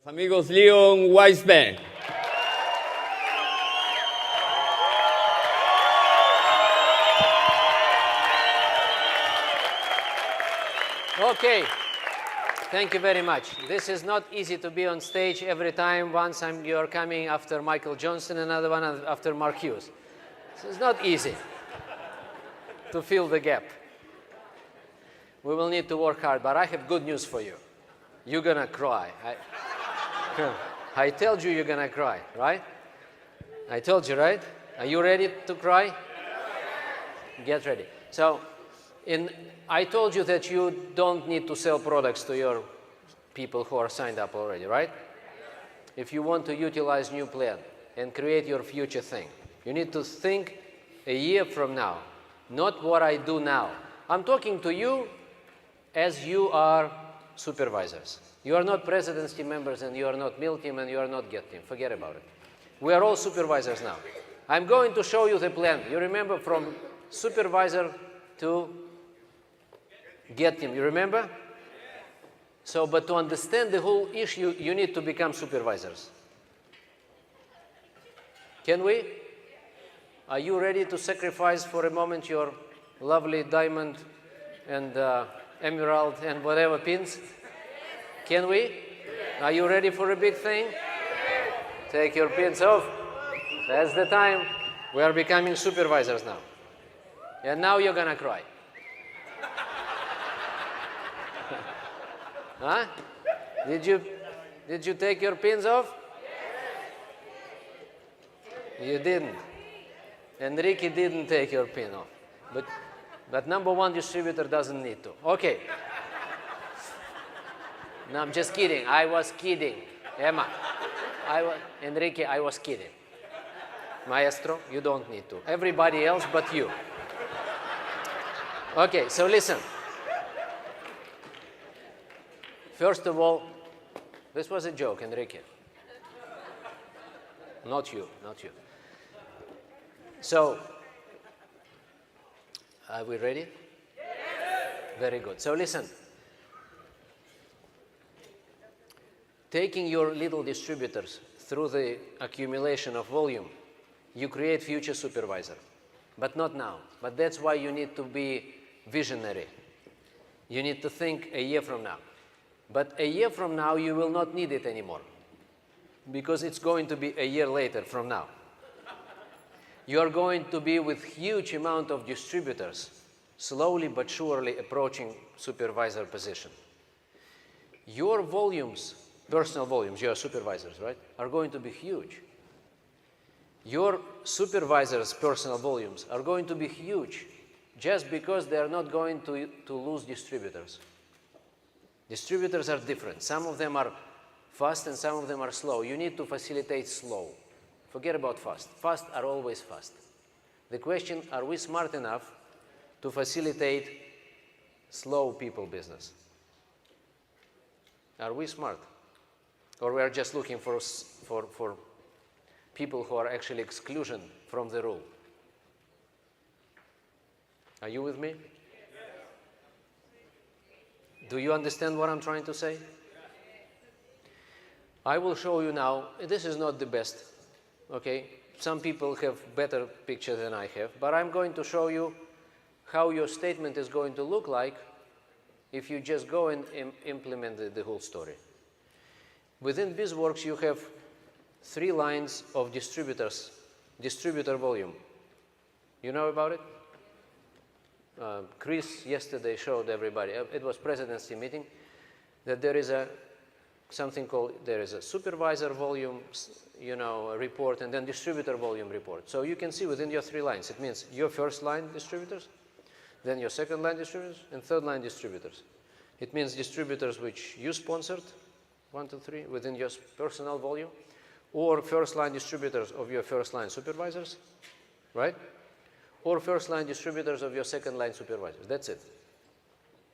Amigos, Leon Waisbein. Okay, thank you very much. This is not easy to be on stage every time. Once you're coming after Michael Johnson, another one after Mark Hughes. So it's not easy to fill the gap. We will need to work hard, but I have good news for you. You're gonna cry. I told you you're gonna cry, right? I told you, right? Are you ready to cry? Get ready. So, I told you that you don't need to sell products to your people who are signed up already, right? If you want to utilize new plan and create your future thing, you need to think a year from now, not what I do now. I'm talking to you as you are supervisors. You are not president's team members, and you are not mill team, and you are not get team. Forget about it. We are all supervisors now. I'm going to show you the plan. You remember from supervisor to get team. You remember? So, but to understand the whole issue, you need to become supervisors. Can we? Are you ready to sacrifice for a moment your lovely diamond and emerald and whatever pins? Can we? Are you ready for a big thing? Take your pins off. That's the time. We are becoming supervisors now. And now you're gonna cry. Huh? Did you take your pins off? You didn't. Enrique didn't take your pin off. But number one distributor doesn't need to. Okay. No, I'm just kidding. I was kidding. Emma, Enrique, I was kidding. Maestro, you don't need to. Everybody else but you. Okay, so listen. First of all, this was a joke, Enrique. Not you, not you. So, are we ready? Very good. So listen. Taking your little distributors through the accumulation of volume, you create future supervisor. But not now. But that's why you need to be visionary. You need to think a year from now. But a year from now, you will not need it anymore, because it's going to be a year later from now. You are going to be with huge amount of distributors, slowly but surely approaching supervisor position. Your volumes, personal volumes, your supervisors, right, are going to be huge. Your supervisors' personal volumes are going to be huge just because they are not going to lose distributors. Distributors are different. Some of them are fast and some of them are slow. You need to facilitate slow. Forget about fast. Fast are always fast. The question, are we smart enough to facilitate slow people business? Are we smart? Or we are just looking for people who are actually exclusion from the rule? Are you with me? Do you understand what I'm trying to say? I will show you now. This is not the best, okay? Some people have better picture than I have, but I'm going to show you how your statement is going to look like if you just go and implement the whole story. Within BizWorks, you have 3 lines of distributors, distributor volume. You know about it? Chris yesterday showed everybody, it was presidency meeting, that there is something called, there is a supervisor volume, report, and then distributor volume report. So you can see within your 3 lines, it means your first line distributors, then your second line distributors, and third line distributors. It means distributors which you sponsored, 1, 2, 3, within your personal volume, or first line distributors of your first line supervisors, right? Or first line distributors of your second line supervisors. That's it.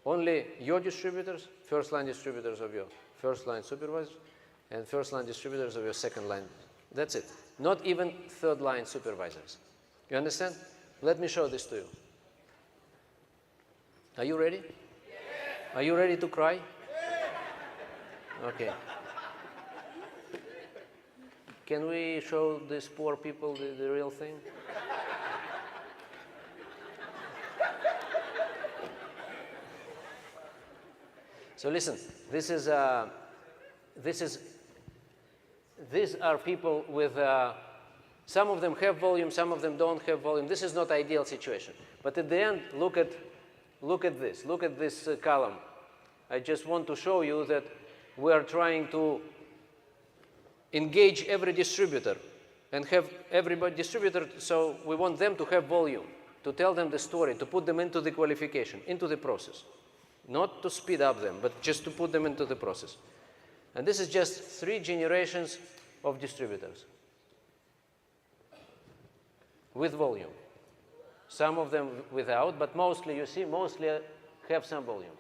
Only your distributors, first line distributors of your first line supervisors, and first line distributors of your second line. That's it. Not even third line supervisors. You understand? Let me show this to you. Are you ready? Yes. Are you ready to cry? Yes. Okay. Can we show these poor people the real thing? So listen, these are people with, some of them have volume, some of them don't have volume. This is not ideal situation. But at the end, look at this column. I just want to show you that we are trying to engage every distributor and have everybody distributor, so we want them to have volume, to tell them the story, to put them into the qualification, into the process. Not to speed up them, but just to put them into the process. And this is just 3 generations of distributors with volume. Some of them without, but mostly, you see, mostly have some volume.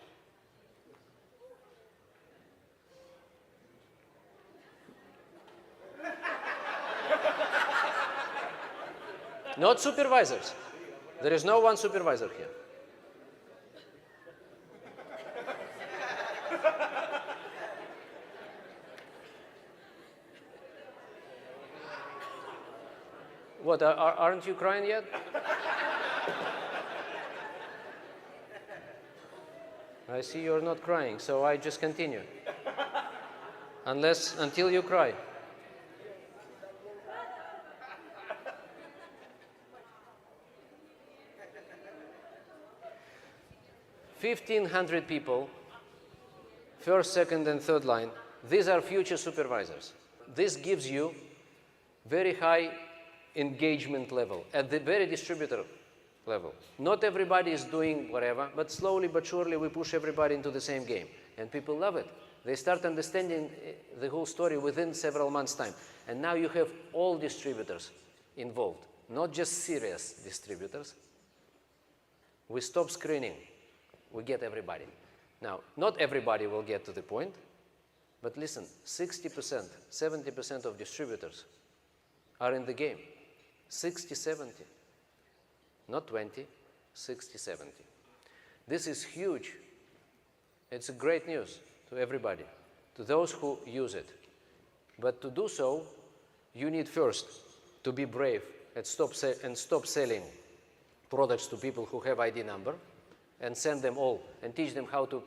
Not supervisors. There is no one supervisor here. What, aren't you crying yet? I see you're not crying, so I just continue. Until you cry. $1,500 people, first, second, and third line. These are future supervisors. This gives you very high engagement level at the very distributor level. Not everybody is doing whatever, but slowly but surely we push everybody into the same game. And people love it. They start understanding the whole story within several months' time. And now you have all distributors involved, not just serious distributors. We stop screening. We get everybody. Now, not everybody will get to the point, but listen, 60%, 70% of distributors are in the game. 60, 70. Not 20, 60, 70. This is huge. It's great news to everybody, to those who use it. But to do so, you need first to be brave and stop selling products to people who have ID number and send them all and teach them how to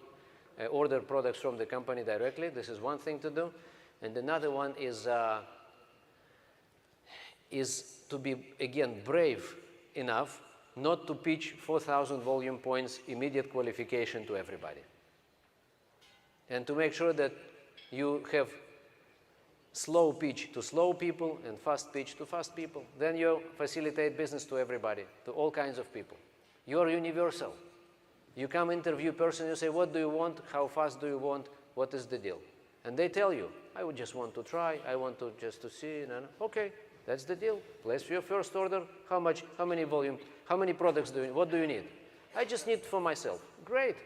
order products from the company directly. This is one thing to do. And another one is to be, again, brave enough not to pitch 4,000 volume points immediate qualification to everybody. And to make sure that you have slow pitch to slow people and fast pitch to fast people. Then you facilitate business to everybody, to all kinds of people. You're universal. You come interview person, you say, what do you want? How fast do you want? What is the deal? And they tell you, I would just want to try. I want to just to see. Okay, that's the deal. Place your first order. How much? How many volume? How many products do you need? What do you need? I just need for myself. Great.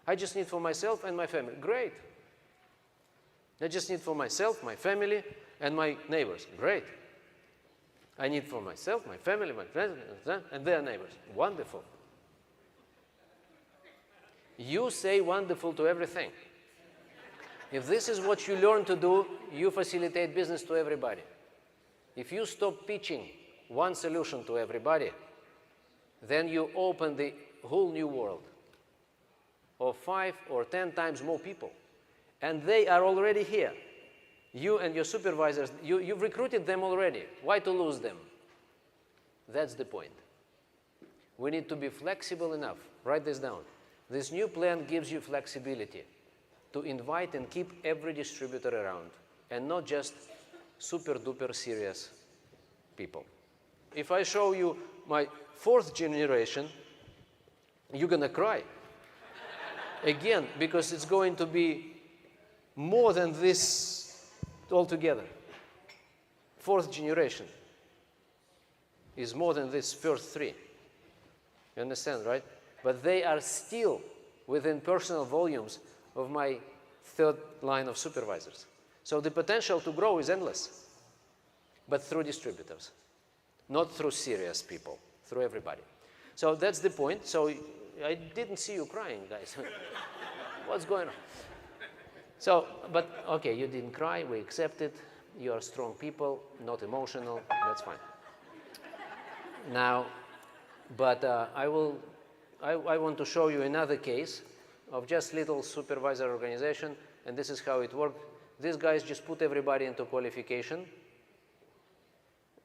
I just need for myself and my family. Great. I just need for myself, my family, and my neighbors. Great. I need for myself, my family, my friends, and their neighbors. Wonderful. You say wonderful to everything. If this is what you learn to do, you facilitate business to everybody. If you stop pitching one solution to everybody, then you open the whole new world of 5 or 10 times more people. And they are already here. You and your supervisors, you've recruited them already. Why to lose them? That's the point. We need to be flexible enough. Write this down. This new plan gives you flexibility to invite and keep every distributor around, and not just super-duper serious people. If I show you my 4th generation, you're going to cry. Again, because it's going to be more than this altogether. 4th generation is more than this first 3. You understand, right? But they are still within personal volumes of my 3rd line of supervisors. So the potential to grow is endless, but through distributors, not through serious people, through everybody. So that's the point. So I didn't see you crying, guys. What's going on? So, but okay, you didn't cry, we accept it. You are strong people, not emotional. That's fine. Now, but I want to show you another case of just little supervisor organization, and this is how it worked. These guys just put everybody into qualification,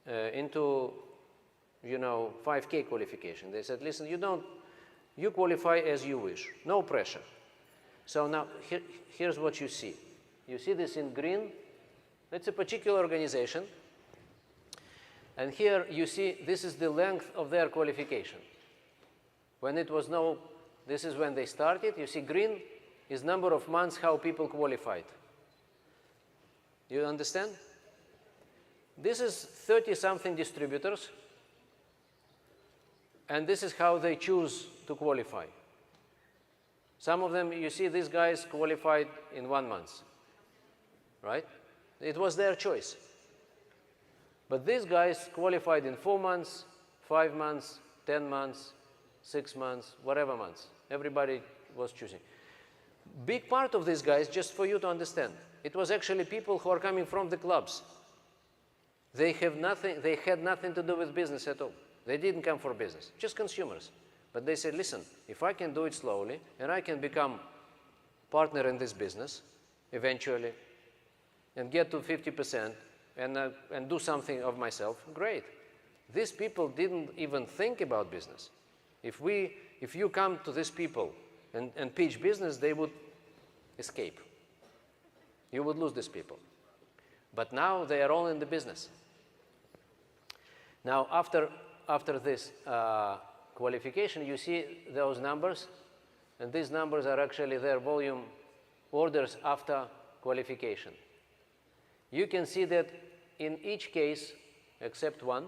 into 5K qualification. They said, listen, you qualify as you wish, no pressure. So now here's what you see. You see this in green. It's a particular organization. And here you see this is the length of their qualification. When it was this is when they started. You see green is number of months how people qualified. You understand? This is 30-something distributors. And this is how they choose to qualify. Some of them, you see these guys qualified in 1 month, right? It was their choice. But these guys qualified in 4 months, 5 months, 10 months, 6 months, whatever months. Everybody was choosing. Big part of these guys, just for you to understand, it was actually people who are coming from the clubs. They had nothing to do with business at all. They didn't come for business, just consumers. But they said, listen, if I can do it slowly and I can become partner in this business eventually and get to 50% and do something of myself, great. These people didn't even think about business. If you come to these people and pitch business, they would escape. You would lose these people. But now they are all in the business. Now, after this qualification, you see those numbers, and these numbers are actually their volume orders after qualification. You can see that in each case, except one,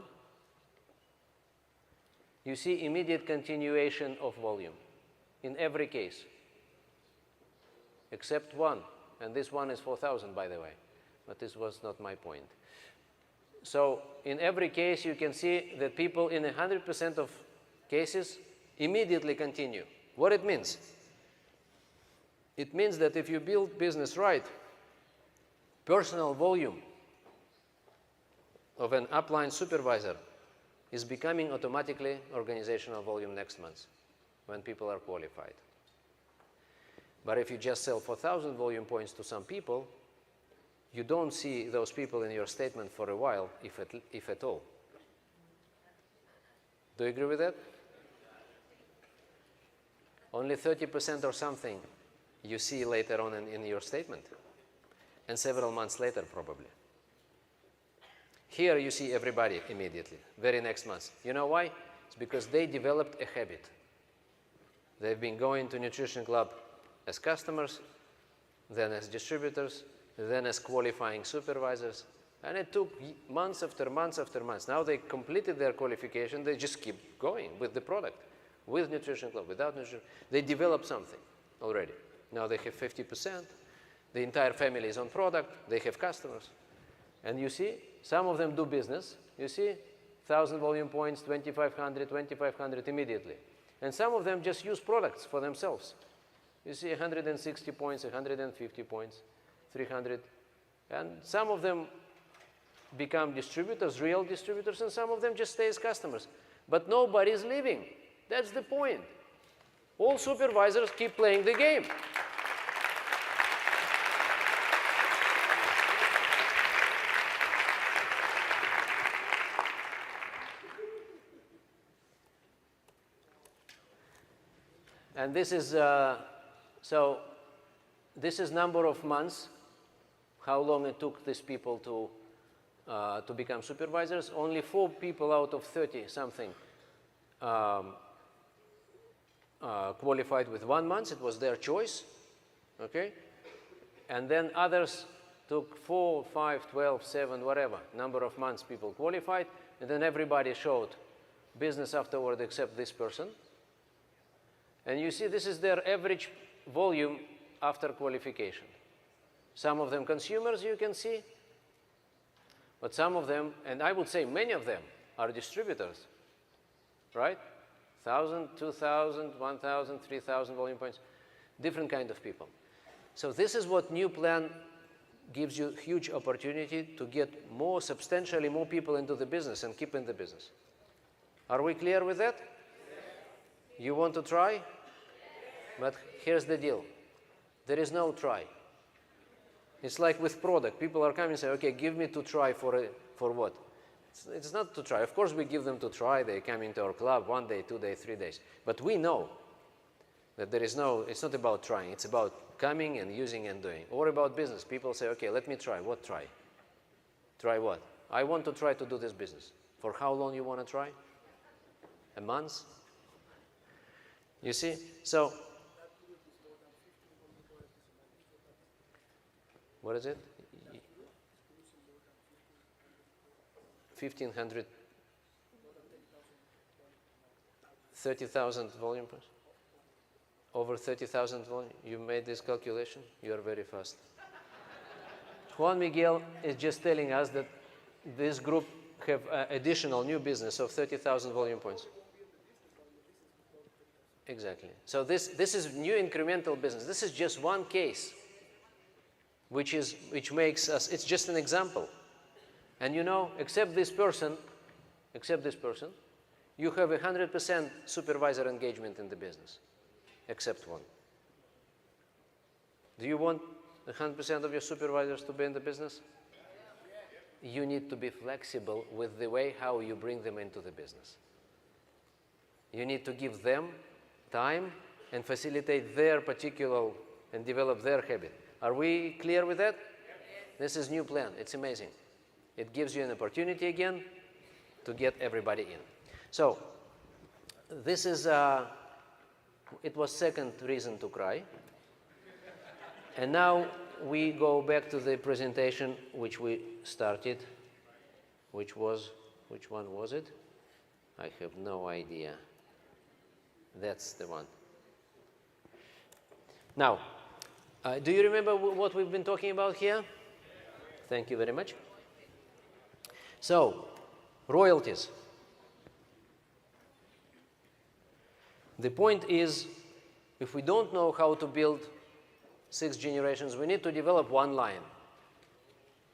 you see immediate continuation of volume in every case, except one, and this one is 4,000, by the way, but this was not my point. So in every case, you can see that people in 100% of cases immediately continue. What it means? It means that if you build business right, personal volume of an upline supervisor is becoming automatically organizational volume next month when people are qualified. But if you just sell 4,000 volume points to some people, you don't see those people in your statement for a while, if at all. Do you agree with that? Only 30% or something you see later on in your statement, and several months later probably. Here you see everybody immediately, very next month. You know why? It's because they developed a habit. They've been going to Nutrition Club as customers, then as distributors, then as qualifying supervisors, and it took months after months after months. Now they completed their qualification, they just keep going with the product, with Nutrition Club, without Nutrition. They developed something already. Now they have 50%, the entire family is on product, they have customers. And you see, some of them do business. You see, 1,000 volume points, 2,500 immediately. And some of them just use products for themselves. You see 160 points, 150 points, 300. And some of them become distributors, real distributors, and some of them just stay as customers. But nobody is leaving. That's the point. All supervisors keep playing the game. And this is, so this is number of months, how long it took these people to become supervisors. Only 4 people out of 30-something qualified with 1 month. It was their choice, okay? And then others took 4, 5, 12, 7, whatever, number of months people qualified, and then everybody showed business afterward except this person. And you see, this is their average volume after qualification. Some of them consumers, you can see, but some of them, and I would say many of them, are distributors, right? 1,000, 2,000, 1,000, 3,000 volume points, different kind of people. So this is what new plan gives you huge opportunity to get substantially more people into the business and keep in the business. Are we clear with that? You want to try? But here's the deal. There is no try. It's like with product. People are coming and say, okay, give me to try for what? It's not to try. Of course, we give them to try. They come into our club 1 day, 2 days, 3 days. But we know that there is no, it's not about trying. It's about coming and using and doing. Or about business. People say, okay, let me try. What try? Try what? I want to try to do this business. For how long you want to try? A month? You see? So, what is it? 1,500, 30,000 volume points? Over 30,000 volume? You made this calculation? You are very fast. Juan Miguel is just telling us that this group have additional new business of 30,000 volume points. Exactly. So this is new incremental business. This is just one case, which makes us, it's just an example. And you know, except this person, you have 100% supervisor engagement in the business, except one. Do you want 100% of your supervisors to be in the business? You need to be flexible with the way how you bring them into the business. You need to give them time and facilitate their particular and develop their habit. Are we clear with that? This is new plan. It's amazing. It gives you an opportunity again to get everybody in. So this is, it was second reason to cry. And now we go back to the presentation which we started, which one was it? I have no idea. That's the one. Now, do you remember what we've been talking about here? Thank you very much. So, royalties. The point is, if we don't know how to build 6 generations, we need to develop one line.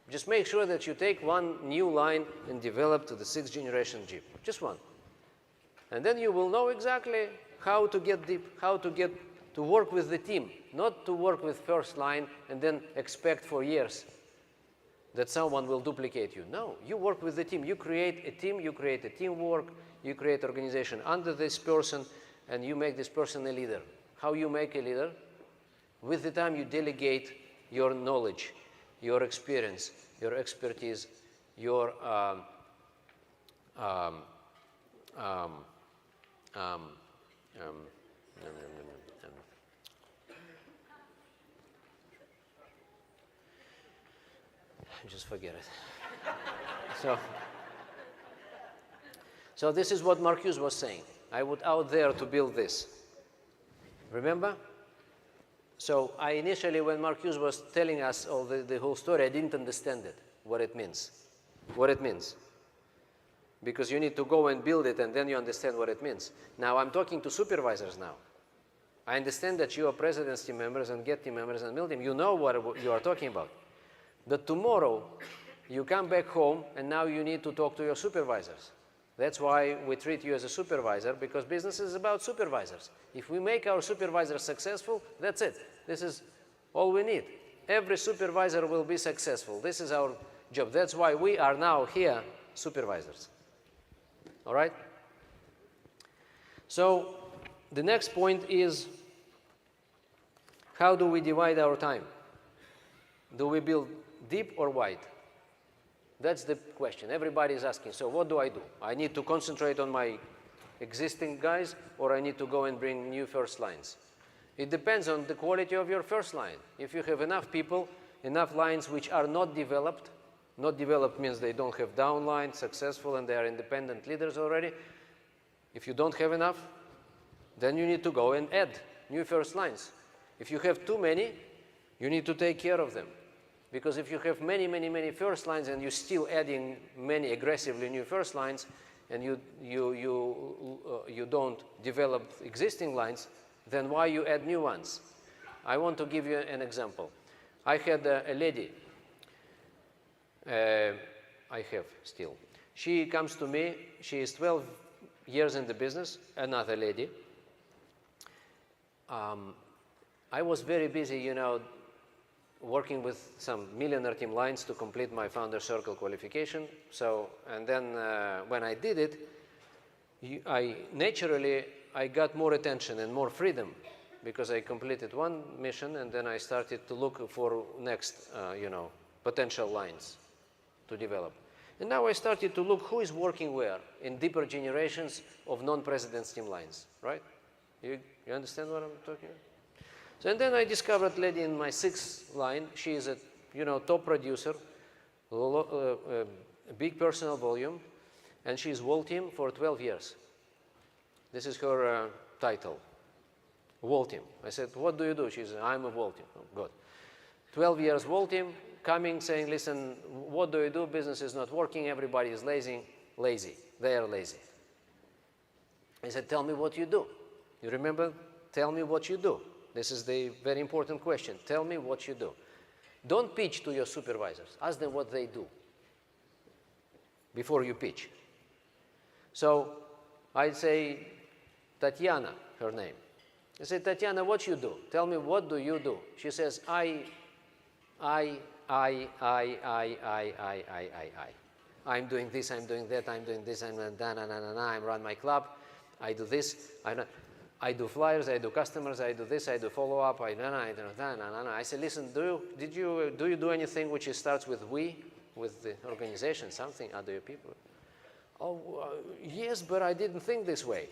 Just make sure that you take one new line and develop to the 6th generation Jeep. Just one. And then you will know exactly how to get deep, how to get to work with the team, not to work with first line and then expect for years that someone will duplicate you. No, you work with the team. You create a team, you create a teamwork, you create organization under this person, and you make this person a leader. How you make a leader? With the time you delegate your knowledge, your experience, your expertise, your just forget it. So this is what Marcuse was saying. I was out there to build this. Remember? So I initially, when Marcuse was telling us all the whole story, I didn't understand it, what it means. What it means. Because you need to go and build it, and then you understand what it means. Now, I'm talking to supervisors now. I understand that you are president's team members and get team members and build team. You know what you are talking about. But tomorrow, you come back home, and now you need to talk to your supervisors. That's why we treat you as a supervisor, because business is about supervisors. If we make our supervisors successful, that's it. This is all we need. Every supervisor will be successful. This is our job. That's why we are now here supervisors. All right? So the next point is, how do we divide our time? Do we build deep or wide? That's the question. Everybody is asking, so what do I do? I need to concentrate on my existing guys, or I need to go and bring new first lines? It depends on the quality of your first line. If you have enough people, enough lines which are not developed means they don't have downline, successful, and they are independent leaders already. If you don't have enough, then you need to go and add new first lines. If you have too many, you need to take care of them. Because if you have many, many, many first lines and you're still adding many aggressively new first lines, and you don't develop existing lines, then why you add new ones? I want to give you an example. I had a lady I have still. She comes to me. She is 12 years in the business, another lady. I was very busy, you know, working with some millionaire team lines to complete my founder circle qualification. So, and then when I did it, naturally I got more attention and more freedom because I completed one mission and then I started to look for next, you know, potential lines to develop. And now I started to look who is working where in deeper generations of non-president's team lines, right? You understand what I'm talking about? So and then I discovered a lady in my 6th line. She is a, you know, top producer, big personal volume, and she's wall team for 12 years. This is her title, wall team. I said, what do you do? She said, I'm a wall team. Oh, good. 12 years wall team, coming saying, listen, what do you do? Business is not working. Everybody is lazy. They are lazy. I said, tell me what you do. You remember? Tell me what you do. This is the very important question. Tell me what you do. Don't pitch to your supervisors. Ask them what they do before you pitch. So I'd say, Tatiana, her name. I say, Tatiana, what you do? Tell me, what do you do? She says, I. I'm doing this, I'm doing that, I'm doing this, I'm run my club, I do this, I do flyers, I do customers, I do this, I do follow-up, I say, listen, do you do anything which starts with we, with the organization, something, other people? Oh, yes, but I didn't think this way.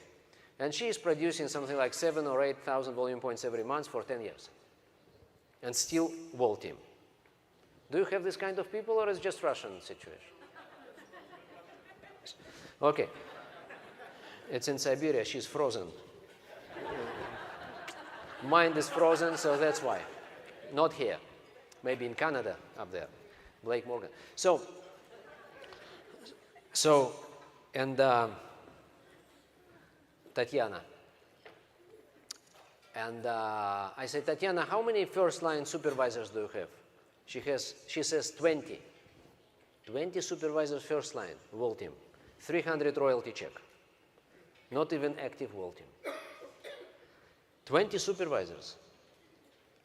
And she is producing something like 7,000 or 8,000 volume points every month for 10 years. And still wall team. Do you have this kind of people or is it just Russian situation? Okay. It's in Siberia, she's frozen. Mind is frozen, so that's why. Not here. Maybe in Canada, up there. Blake Morgan. And Tatiana. And I said, Tatiana, how many first-line supervisors do you have? She says 20. 20 supervisors first line, wall team. 300 royalty check. Not even active wall team. 20 supervisors.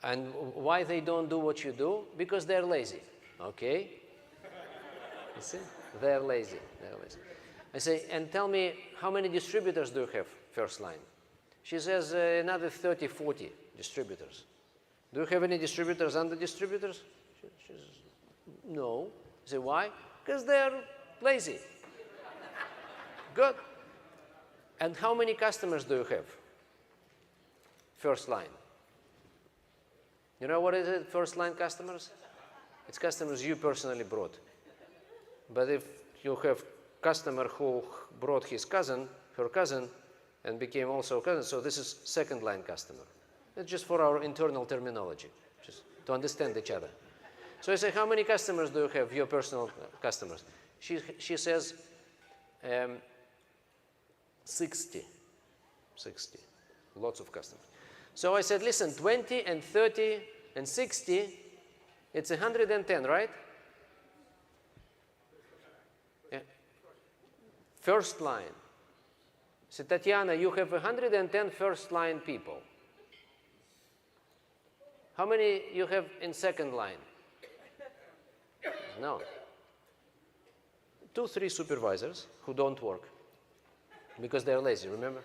And why they don't do what you do? Because they're lazy. Okay? You see? They're lazy. They're lazy. I say, and tell me, how many distributors do you have first line? She says another 30, 40 distributors. Do you have any distributors under distributors? She says, no. I say, why? Because they're lazy. Good. And how many customers do you have? First line. You know what is it, first line customers? It's customers you personally brought. But if you have customer who brought his cousin, her cousin, and became also a cousin, so this is second line customer. It's just for our internal terminology, just to understand each other. So I say, how many customers do you have, your personal customers? She says 60. 60. Lots of customers. So I said, listen, 20 and 30 and 60, it's 110, right? Yeah. First line. I said, Tatiana, you have 110 first line people. How many you have in second line? No. 2, 3 supervisors who don't work because they're lazy, remember?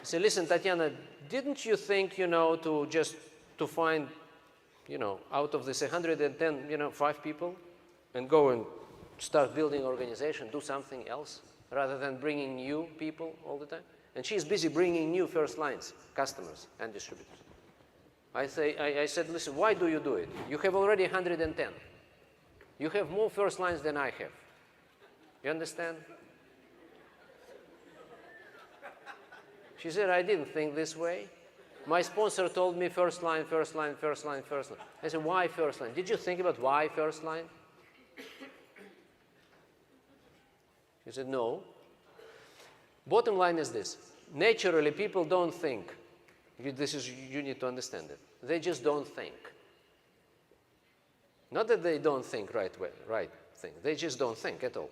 I said, listen, Tatiana, didn't you think, to find, out of this 110, 5 people and go and start building organization, do something else rather than bringing new people all the time? And she's busy bringing new first lines, customers and distributors. I said, listen, why do you do it? You have already 110. You have more first lines than I have. You understand? She said, I didn't think this way. My sponsor told me first line, first line, first line, first line. I said, why first line? Did you think about why first line? She said, no. Bottom line is this. Naturally, people don't think. You need to understand it. They just don't think. Not that they don't think right thing. They just don't think at all.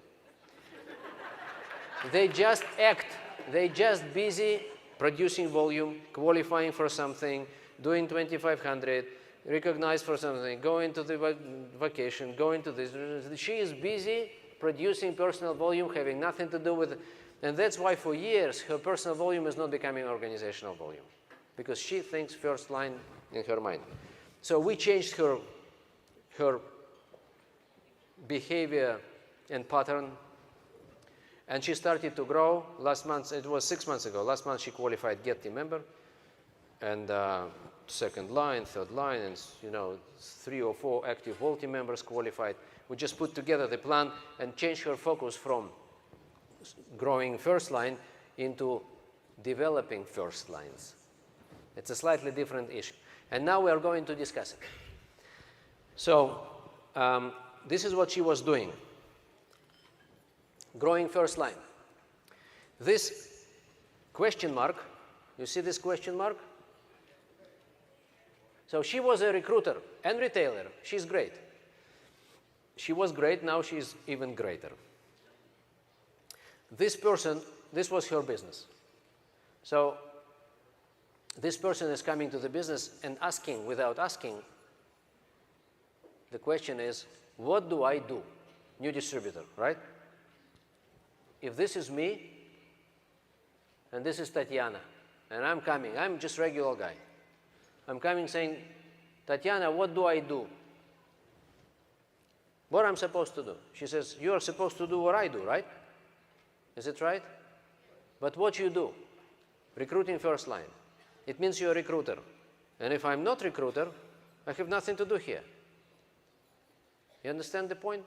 They just act. They just busy producing volume, qualifying for something, doing 2500, recognized for something, going to the vacation, going to this. She is busy producing personal volume, having nothing to do with it. And that's why for years her personal volume is not becoming organizational volume, because she thinks first line in her mind. So we changed her behavior and pattern, and she started to grow. Last month, it was 6 months ago, last month she qualified Get Team Member, and second line, third line, and 3 or 4 active Vault Team members qualified. We just put together the plan and changed her focus from growing first line into developing first lines. It's a slightly different issue. And now we are going to discuss it. So this is what she was doing. Growing first line. This question mark, you see this question mark? So she was a recruiter and retailer. She's great. She was great, now she's even greater. This person, this was her business. So this person is coming to the business and asking, without asking, the question is, what do I do? New distributor, right? If this is me, and this is Tatiana, and I'm coming, I'm just regular guy. I'm coming saying, Tatiana, what do I do? What I'm supposed to do? She says, you are supposed to do what I do, right? Is it right? But what you do? Recruiting first line. It means you're a recruiter. And if I'm not recruiter, I have nothing to do here. You understand the point?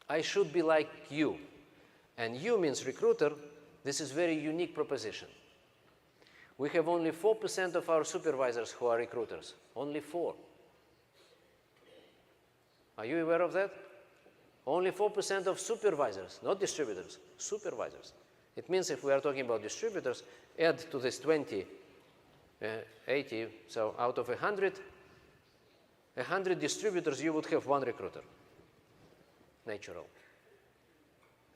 I should be like you. And you means recruiter. This is very unique proposition. We have only 4% of our supervisors who are recruiters. Only 4. Are you aware of that? Only 4% of supervisors, not distributors, supervisors. It means if we are talking about distributors, add to this 20, 80, so out of 100 distributors, you would have 1 recruiter. Natural.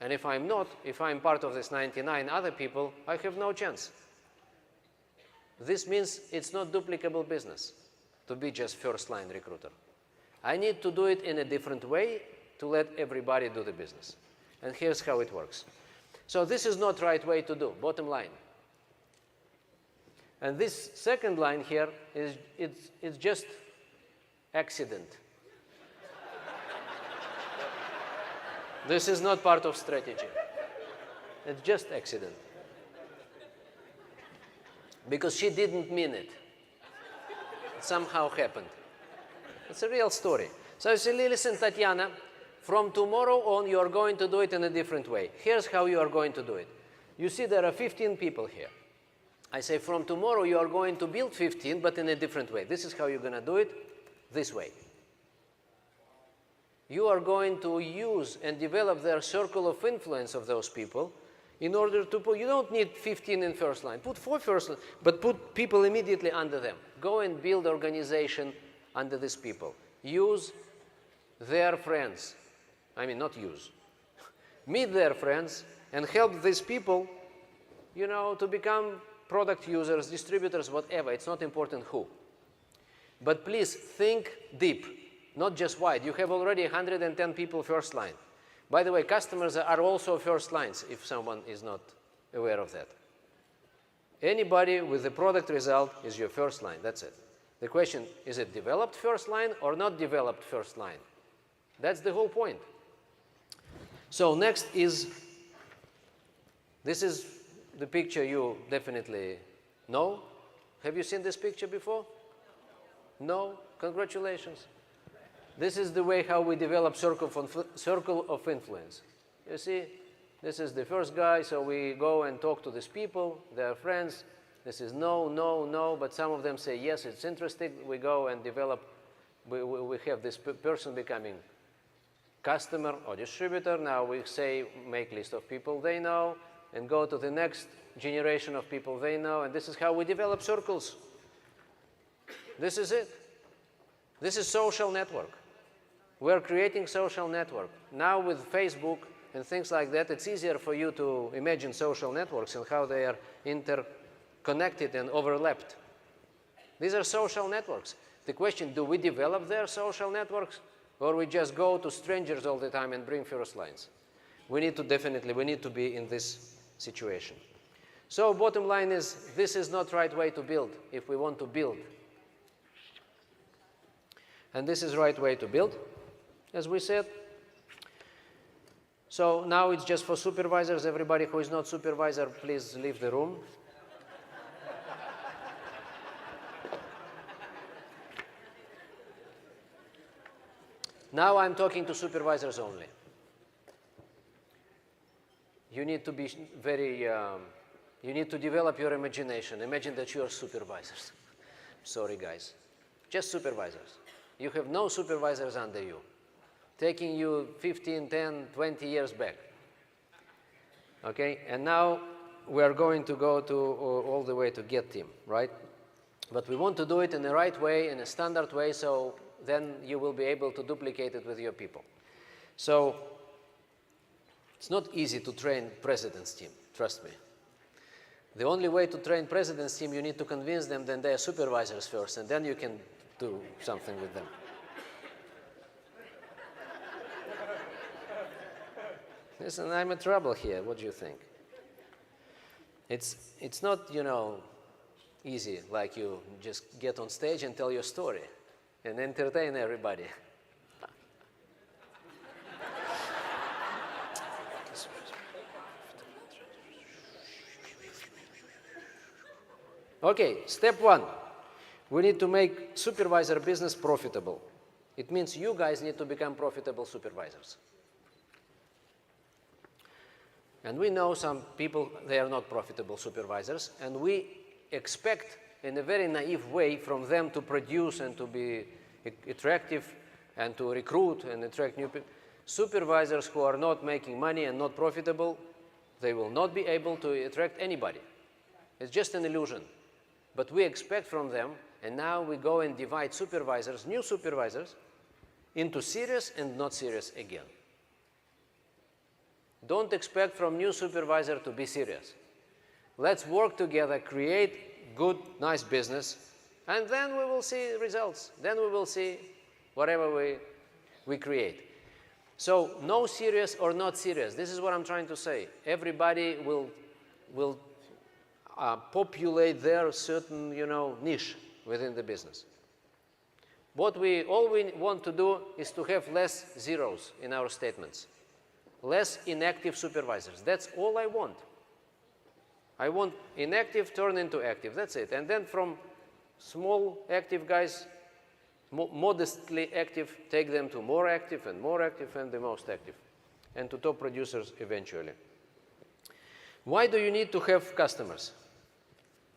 And if I'm not, if I'm part of this 99 other people, I have no chance. This means it's not duplicable business to be just first line recruiter. I need to do it in a different way to let everybody do the business. And here's how it works. So this is not the right way to do, bottom line. And this second line here is it's just accident. This is not part of strategy. It's just accident. Because she didn't mean it. It somehow happened. It's a real story. So you say, listen, Tatiana, from tomorrow on, you are going to do it in a different way. Here's how you are going to do it. You see, there are 15 people here. I say, from tomorrow, you are going to build 15, but in a different way. This is how you're going to do it, this way. You are going to use and develop their circle of influence of those people in order to put, you don't need 15 in first line. Put 4 first line, but put people immediately under them. Go and build organization under these people. Use their friends. I mean, not use. Meet their friends and help these people, to become product users, distributors, whatever. It's not important who. But please think deep, not just wide. You have already 110 people first line. By the way, customers are also first lines if someone is not aware of that. Anybody with the product result is your first line. That's it. The question, is it developed first line or not developed first line? That's the whole point. So next is, this is the picture you definitely know. Have you seen this picture before? No? Congratulations. This is the way how we develop circle of influence. You see, this is the first guy, so we go and talk to these people, their friends. This is no, no, no, but some of them say, yes, it's interesting. We go and develop, we have this person becoming customer or distributor. Now we say, make list of people they know, and go to the next generation of people they know, and this is how we develop circles. This is it. This is social network. We're creating social network. Now with Facebook and things like that, it's easier for you to imagine social networks and how they are interconnected and overlapped. These are social networks. The question, do we develop their social networks, or we just go to strangers all the time and bring first lines? We need to be in this situation. So bottom line is, this is not the right way to build if we want to build. And this is the right way to build, as we said. So now it's just for supervisors. Everybody who is not supervisor, please leave the room. Now I'm talking to supervisors only. You need to be you need to develop your imagination. Imagine that you are supervisors. Sorry, guys. Just supervisors. You have no supervisors under you, taking you 15, 10, 20 years back. Okay? And now we are going to go to all the way to get team, right? But we want to do it in the right way, in a standard way, so then you will be able to duplicate it with your people. So it's not easy to train president's team, trust me. The only way to train president's team, you need to convince them that they are supervisors first, and then you can do something with them. Listen, I'm in trouble here. What do you think? It's not, you know, easy, like you just get on stage and tell your story and entertain everybody. Okay, step one. We need to make supervisor business profitable. It means you guys need to become profitable supervisors. And we know some people, they are not profitable supervisors, and we expect in a very naive way from them to produce and to be attractive and to recruit and attract new people. Supervisors who are not making money and not profitable, they will not be able to attract anybody. It's just an illusion. But we expect from them, and now we go and divide supervisors, new supervisors, into serious and not serious again. Don't expect from new supervisor to be serious. Let's work together, create good, nice business, and then we will see results. Then we will see whatever we create. So no serious or not serious. This is what I'm trying to say. Everybody will populate their certain, niche within the business. All we want to do is to have less zeros in our statements, less inactive supervisors. That's all I want. I want inactive turn into active. That's it. And then from small active guys, modestly active, take them to more active and the most active, and to top producers eventually. Why do you need to have customers?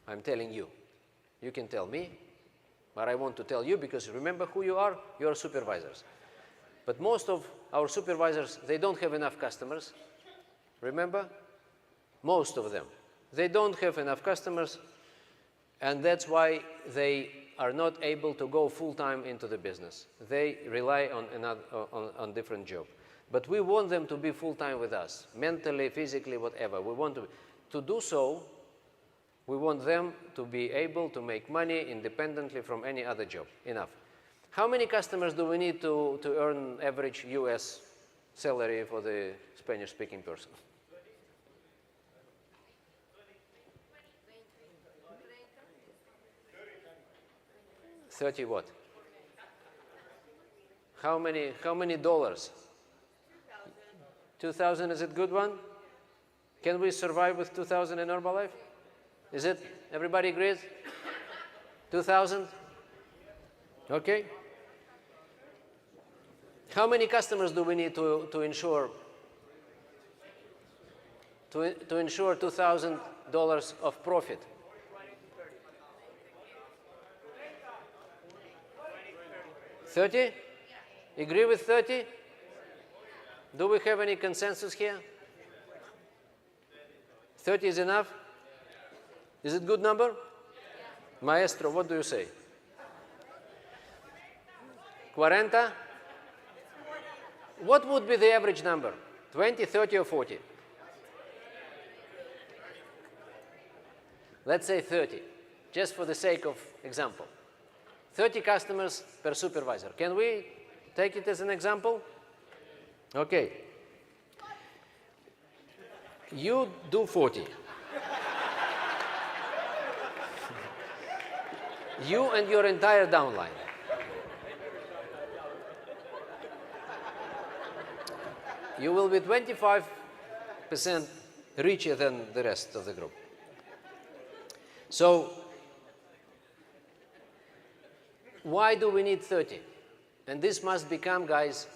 I'm telling you. You can tell me, but I want to tell you because remember who you are? You are supervisors. But most of our supervisors, they don't have enough customers. Remember? Most of them. They don't have enough customers, and that's why they are not able to go full-time into the business. They rely on different job. But we want them to be full-time with us, mentally, physically, whatever. We want to do so. We want them to be able to make money independently from any other job. Enough. How many customers do we need to earn average US salary for the Spanish-speaking person? 30 what? How many dollars? 2,000 is a good one? Can we survive with 2,000 in Herbalife? Is it? Everybody agrees? 2,000? Okay. How many customers do we need to ensure $2,000 of profit? 30? Agree with 30? Do we have any consensus here? 30 is enough? Is it a good number? Maestro, what do you say? 40? What would be the average number? 20, 30, or 40? Let's say 30, just for the sake of example. 30 customers per supervisor. Can we take it as an example? Okay. You do 40. You and your entire downline. You will be 25% richer than the rest of the group. So, why do we need 30? And this must become, guys,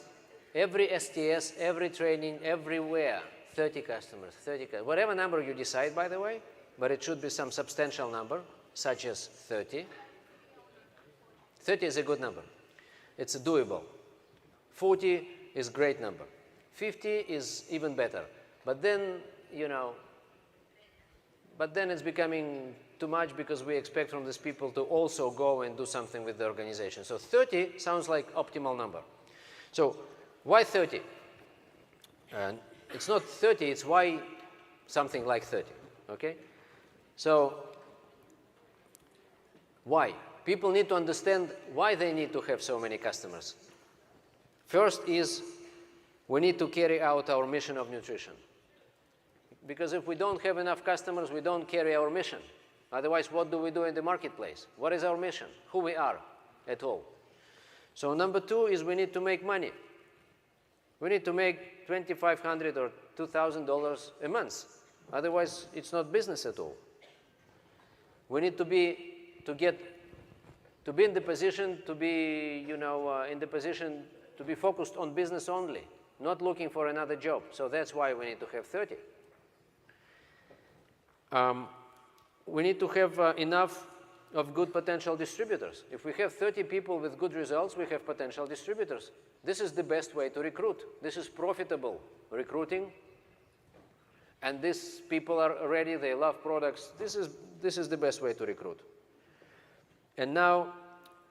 every STS, every training, everywhere, 30 customers, 30 customers. Whatever number you decide, by the way, but it should be some substantial number, such as 30. 30 is a good number. It's doable. 40 is a great number. 50 is even better. But then, you know, it's becoming too much because we expect from these people to also go and do something with the organization. So 30 sounds like optimal number. So why 30? And it's not 30, it's why something like 30, okay? So why? People need to understand why they need to have so many customers. First is we need to carry out our mission of nutrition. Because if we don't have enough customers, we don't carry our mission. Otherwise, what do we do in the marketplace? What is our mission? Who we are at all. So number two is we need to make money. We need to make $2,500 or $2,000 a month. Otherwise, it's not business at all. We need to be in the position to be, in the position to be focused on business only, not looking for another job. So that's why we need to have 30. We need to have enough of good potential distributors. If we have 30 people with good results, we have potential distributors. This is the best way to recruit. This is profitable recruiting. And these people are ready, they love products. This is the best way to recruit. And now,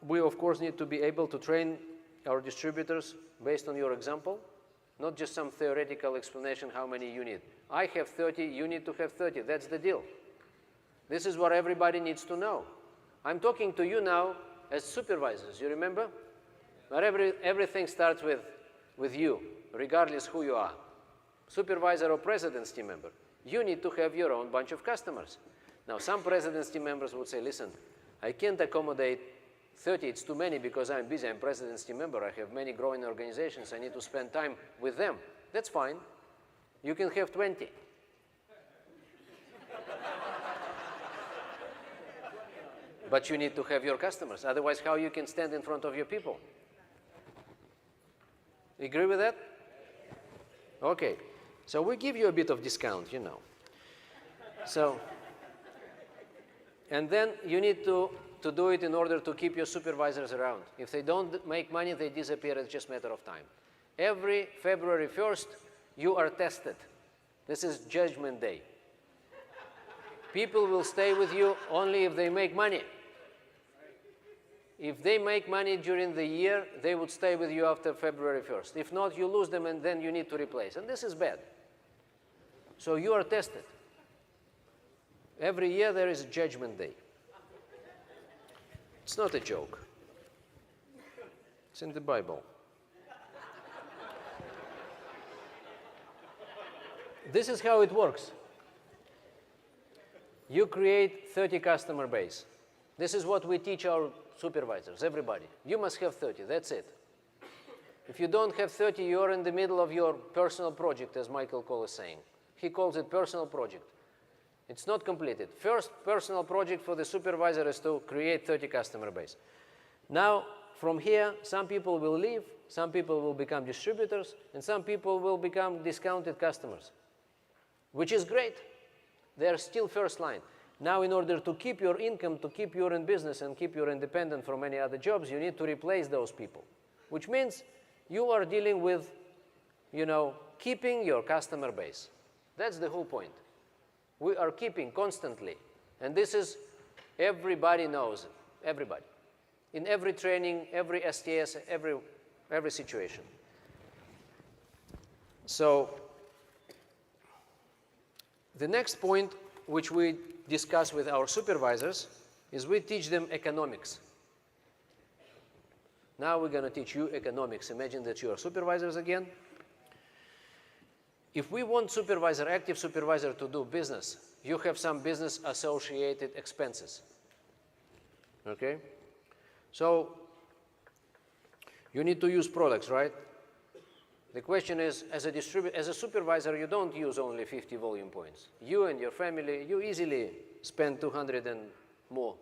we of course need to be able to train our distributors based on your example, not just some theoretical explanation how many you need. I have 30, you need to have 30. That's the deal. This is what everybody needs to know. I'm talking to you now as supervisors, you remember? But everything starts with you, regardless who you are. Supervisor or president's team member. You need to have your own bunch of customers. Now, some president's team members would say, listen, I can't accommodate 30, it's too many because I'm busy, I'm president's team member, I have many growing organizations, I need to spend time with them. That's fine. You can have 20. But you need to have your customers. Otherwise, how you can stand in front of your people? Agree with that? Okay. So we give you a bit of discount, you know. So, and then you need to do it in order to keep your supervisors around. If they don't make money, they disappear. It's just a matter of time. Every February 1st, you are tested. This is Judgment Day. People will stay with you only if they make money. If they make money during the year, they would stay with you after February 1st. If not, you lose them and then you need to replace. And this is bad. So you are tested. Every year there is a Judgment Day. It's not a joke. It's in the Bible. This is how it works. You create 30 customer base. This is what we teach our supervisors, everybody. You must have 30, that's it. If you don't have 30, you're in the middle of your personal project, as Michael Cole is saying. He calls it personal project. It's not completed. First personal project for the supervisor is to create 30 customer base. Now, from here, some people will leave, some people will become distributors, and some people will become discounted customers, which is great. They're still first line. Now, in order to keep your income, to keep you in business and keep you independent from any other jobs, you need to replace those people, which means you are dealing with, keeping your customer base. That's the whole point. We are keeping constantly. And this is, everybody knows it. Everybody. in every training, every STS, every situation. So the next point which we discuss with our supervisors is we teach them economics. Now we're going to teach you economics. Imagine that you are supervisors again. If we want supervisor, active supervisor to do business, you have some business associated expenses. Okay? So you need to use products, right? The question is, as a supervisor, you don't use only 50 volume points. You and your family, you easily spend $200 and more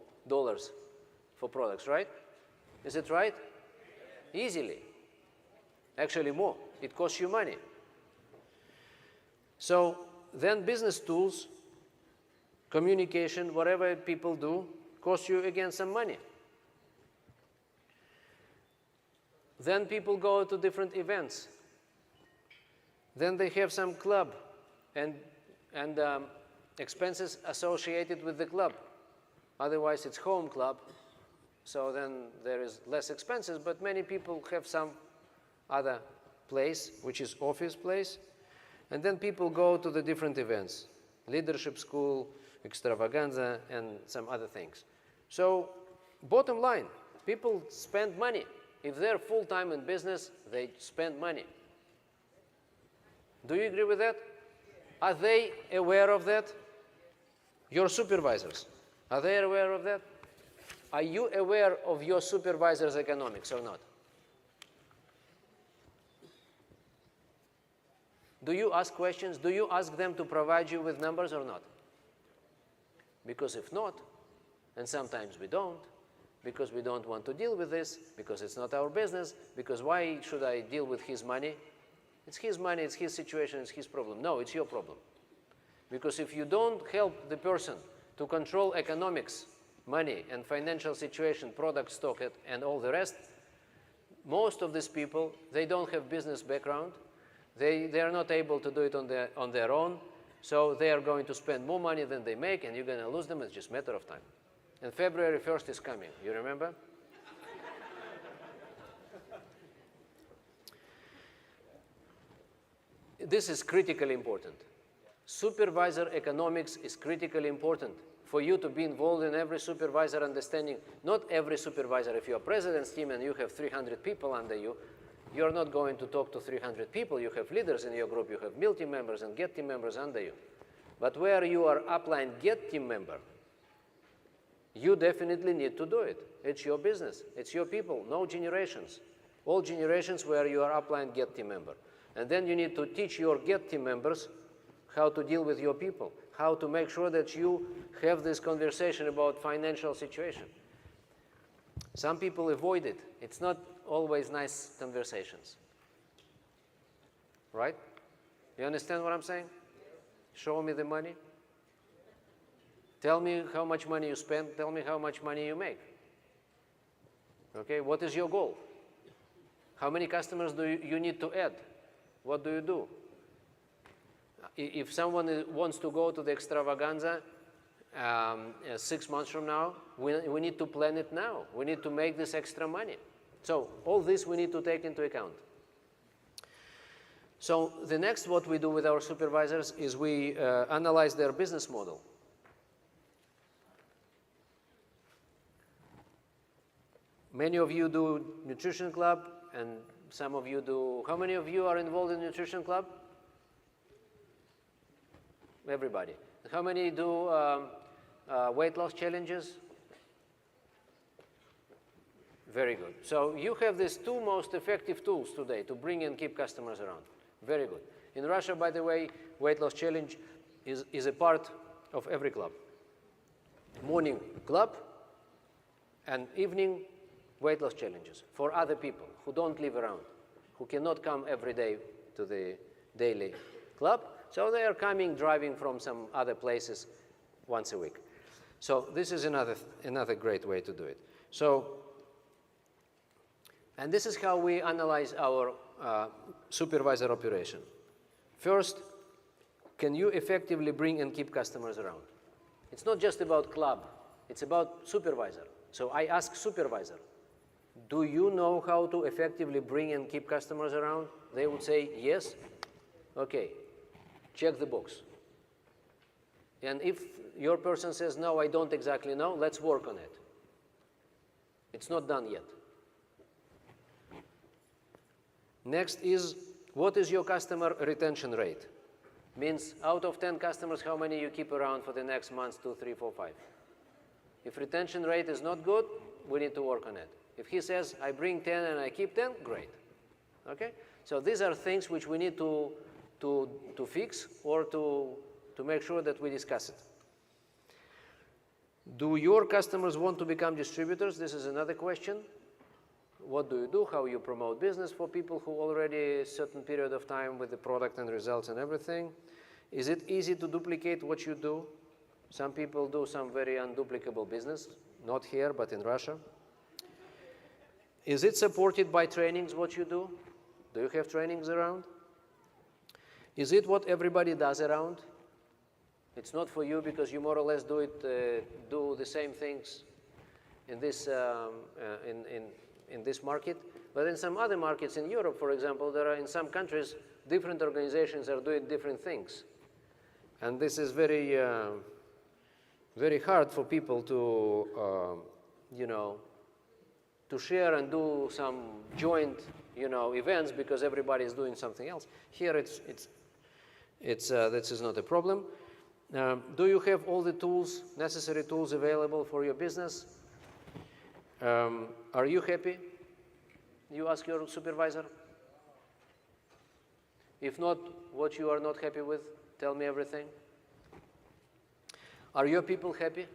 for products, right? Is it right? Easily. Actually more. It costs you money. So then business tools, communication, whatever people do, costs you again some money. Then people go to different events. Then they have some club and expenses associated with the club. Otherwise, it's home club. So then there is less expenses, but many people have some other place, which is office place. And then people go to the different events, leadership school, extravaganza, and some other things. So bottom line, people spend money. If they're full-time in business, they spend money. Do you agree with that? Are they aware of that? Your supervisors, are they aware of that? Are you aware of your supervisor's economics or not? Do you ask questions? Do you ask them to provide you with numbers or not? Because if not, and sometimes we don't, because we don't want to deal with this, because it's not our business, because why should I deal with his money? It's his money, it's his situation, it's his problem. No, it's your problem. Because if you don't help the person to control economics, money and financial situation, product stock, and all the rest, most of these people, they don't have business background. They are not able to do it on their own. So they are going to spend more money than they make, and you're going to lose them. It's just a matter of time. And February 1st is coming. You remember? This is critically important. Supervisor economics is critically important for you to be involved in every supervisor understanding. Not every supervisor. If you're a president's team and you have 300 people under you, you're not going to talk to 300 people. You have leaders in your group. You have mill team members and get team members under you. But where you are upline get team member, you definitely need to do it. It's your business. It's your people. No generations. All generations where you are upline get team member. And then you need to teach your get team members how to deal with your people, how to make sure that you have this conversation about financial situation. Some people avoid it. It's not always nice conversations. Right? You understand what I'm saying? Show me the money. Tell me how much money you spend. Tell me how much money you make. Okay, what is your goal? How many customers do you need to add? What do you do? If someone wants to go to the extravaganza 6 months from now, we need to plan it now. We need to make this extra money. So all this we need to take into account. So the next what we do with our supervisors is we analyze their business model. Many of you do nutrition club, and some of you do. How many of you are involved in nutrition club? Everybody. How many do weight loss challenges? Very good. So you have these two most effective tools today to bring and keep customers around. Very good. In Russia, by the way, weight loss challenge is a part of every club. Morning club and evening weight loss challenges for other people who don't live around, who cannot come every day to the daily club. So they are coming, driving from some other places once a week. So this is another great way to do it. So, and this is how we analyze our supervisor operation. First, can you effectively bring and keep customers around? It's not just about club, it's about supervisor. So I ask supervisor, do you know how to effectively bring and keep customers around? They would say, yes. Okay, check the box. And if your person says, no, I don't exactly know, let's work on it. It's not done yet. Next is, what is your customer retention rate? Means out of 10 customers, how many you keep around for the next months, 2, 3, 4, 5. If retention rate is not good, we need to work on it. If he says, I bring 10 and I keep 10, great. Okay? So these are things which we need to fix or to make sure that we discuss it. Do your customers want to become distributors? This is another question. What do you do? How you promote business for people who already a certain period of time with the product and results and everything? Is it easy to duplicate what you do? Some people do some very unduplicable business, not here, but in Russia. Is it supported by trainings, what you do? Do you have trainings around? Is it what everybody does around? It's not for you because you more or less do the same things in this, in this market. But in some other markets in Europe, for example, there are in some countries, different organizations are doing different things. And this is very, very hard for people to, you know, to share and do some joint, you know, events because everybody is doing something else. Here this is not a problem. Do you have all the tools, necessary tools available for your business? Are you happy? You ask your supervisor. If not, what you are not happy with, tell me everything. Are your people happy?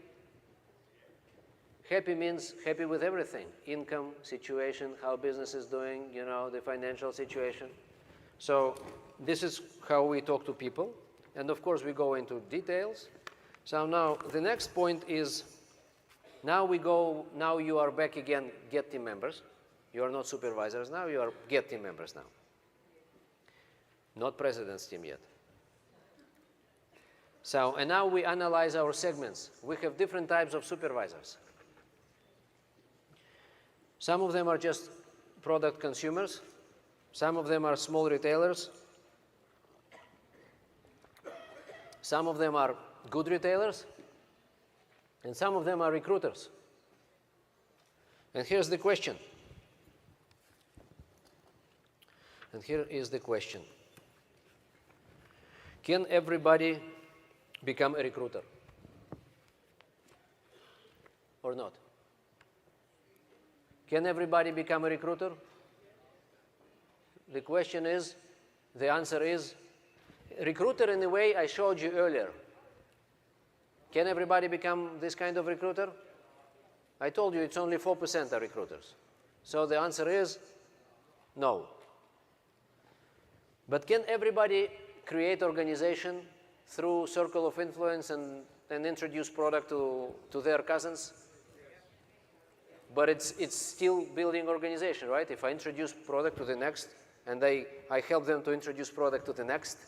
Happy means happy with everything. Income, situation, how business is doing, you know, the financial situation. So this is how we talk to people. And of course, we go into details. So now the next point is, now you are back again, get team members. You are not supervisors now, you are get team members now. Not president's team yet. So, and now we analyze our segments. We have different types of supervisors. Some of them are just product consumers. Some of them are small retailers. Some of them are good retailers. And some of them are recruiters. And here's the question. And here is the question. Can everybody become a recruiter? Or not? Can everybody become a recruiter? The question is, the answer is, recruiter in the way I showed you earlier. Can everybody become this kind of recruiter? I told you it's only 4% are recruiters. So the answer is no. But can everybody create organization through circle of influence and introduce product to their cousins? But it's still building organization, right? If I introduce product to the next and I help them to introduce product to the next,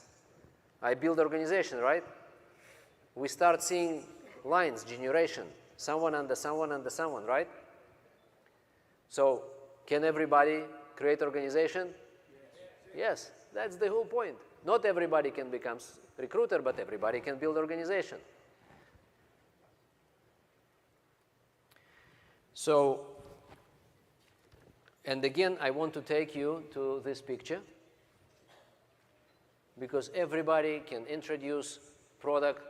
I build organization, right? We start seeing lines, generation, someone under someone under someone, right? So can everybody create organization? Yes, that's the whole point. Not everybody can become recruiter, but everybody can build organization. So, and again, I want to take you to this picture because everybody can introduce product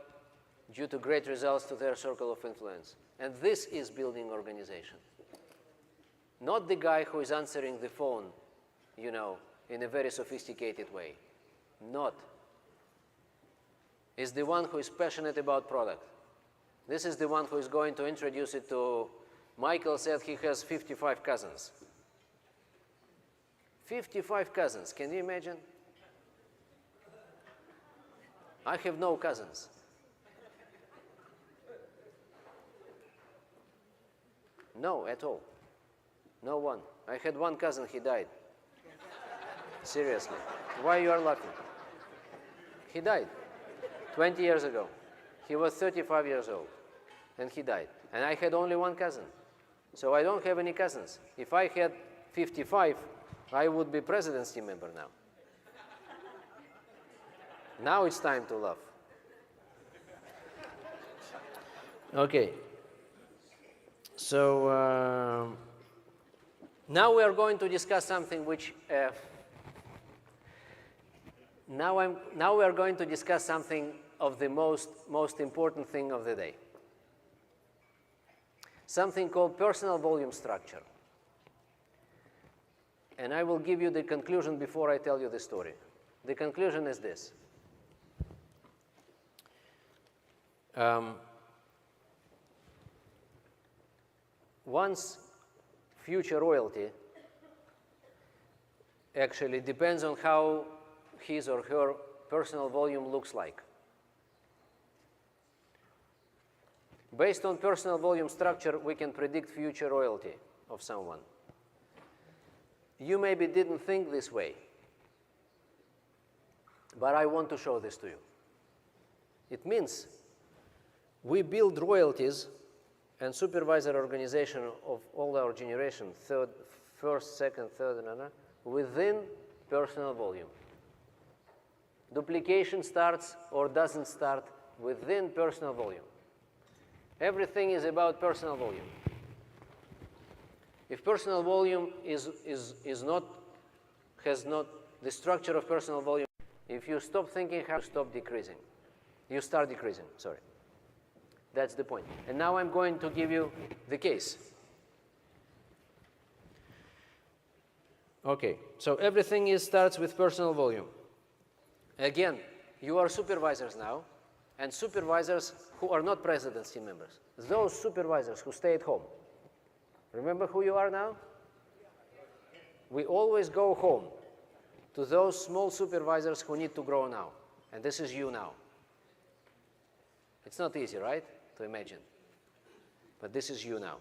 due to great results to their circle of influence. And this is building organization. Not the guy who is answering the phone, you know, in a very sophisticated way. Not. It's the one who is passionate about product. This is the one who is going to introduce it to, Michael said he has 55 cousins. 55 cousins, can you imagine? I have no cousins. No, at all. No one. I had one cousin, he died. Seriously. Why you are laughing? He died 20 years ago. He was 35 years old, and he died. And I had only one cousin. So I don't have any cousins. If I had 55, I would be president's team member now. Now it's time to laugh. Okay. So now we are going to discuss something which now we are going to discuss something of the most important thing of the day. Something called personal volume structure. And I will give you the conclusion before I tell you the story. The conclusion is this. One's future royalty actually depends on how his or her personal volume looks like. Based on personal volume structure, we can predict future royalty of someone. You maybe didn't think this way, but I want to show this to you. It means we build royalties and supervisor organization of all our generation, first, second, third, within personal volume. Duplication starts or doesn't start within personal volume. Everything is about personal volume. If personal volume has not the structure of personal volume, if you stop thinking how to stop decreasing, you start decreasing, sorry. That's the point. And now I'm going to give you the case. Okay, so everything starts with personal volume. Again, you are supervisors now, and supervisors who are not president's team members. Those supervisors who stay at home. Remember who you are now? We always go home to those small supervisors who need to grow now. And this is you now. It's not easy, right, to imagine. But this is you now.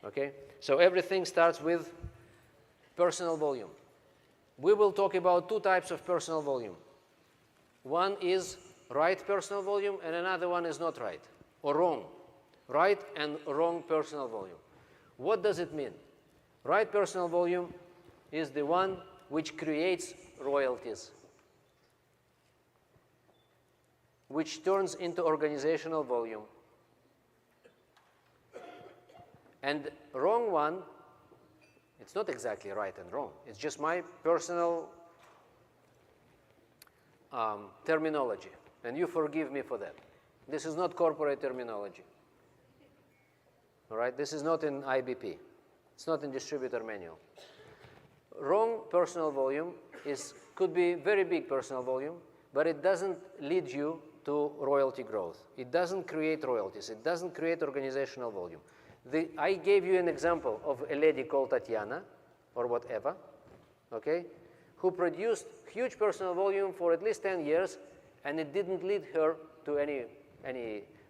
Okay? So everything starts with personal volume. We will talk about two types of personal volume. One is right personal volume, and another one is not right, or wrong. Right and wrong personal volume. What does it mean? Right personal volume is the one which creates royalties, which turns into organizational volume. And wrong one, it's not exactly right and wrong. It's just my personal terminology. And you forgive me for that. This is not corporate terminology. All right? This is not in IBP. It's not in distributor manual. Wrong personal volume could be very big personal volume, but it doesn't lead you to royalty growth. It doesn't create royalties. It doesn't create organizational volume. I gave you an example of a lady called Tatiana, or whatever, okay, who produced huge personal volume for at least 10 years, and it didn't lead her to any.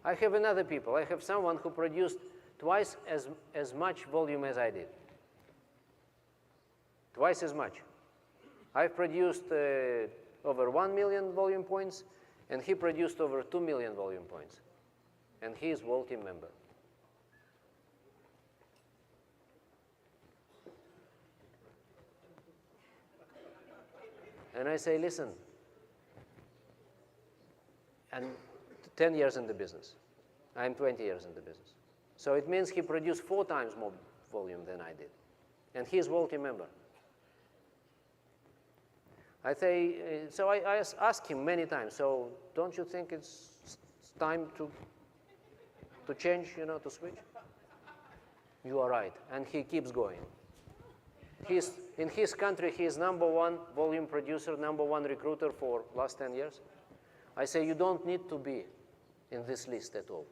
I have another people. I have someone who produced twice as much volume as I did. Twice as much. I've produced over 1 million volume points, and he produced over 2 million volume points. And he is Wall Team member. And I say, listen, and 10 years in the business. I'm 20 years in the business. So it means he produced 4 times more volume than I did. And he's Wall Team member. I say, so I ask him many times, so don't you think it's time to change, to switch? You are right. And he keeps going. In his country, he is #1 volume producer, #1 recruiter for last 10 years. I say, you don't need to be in this list at all.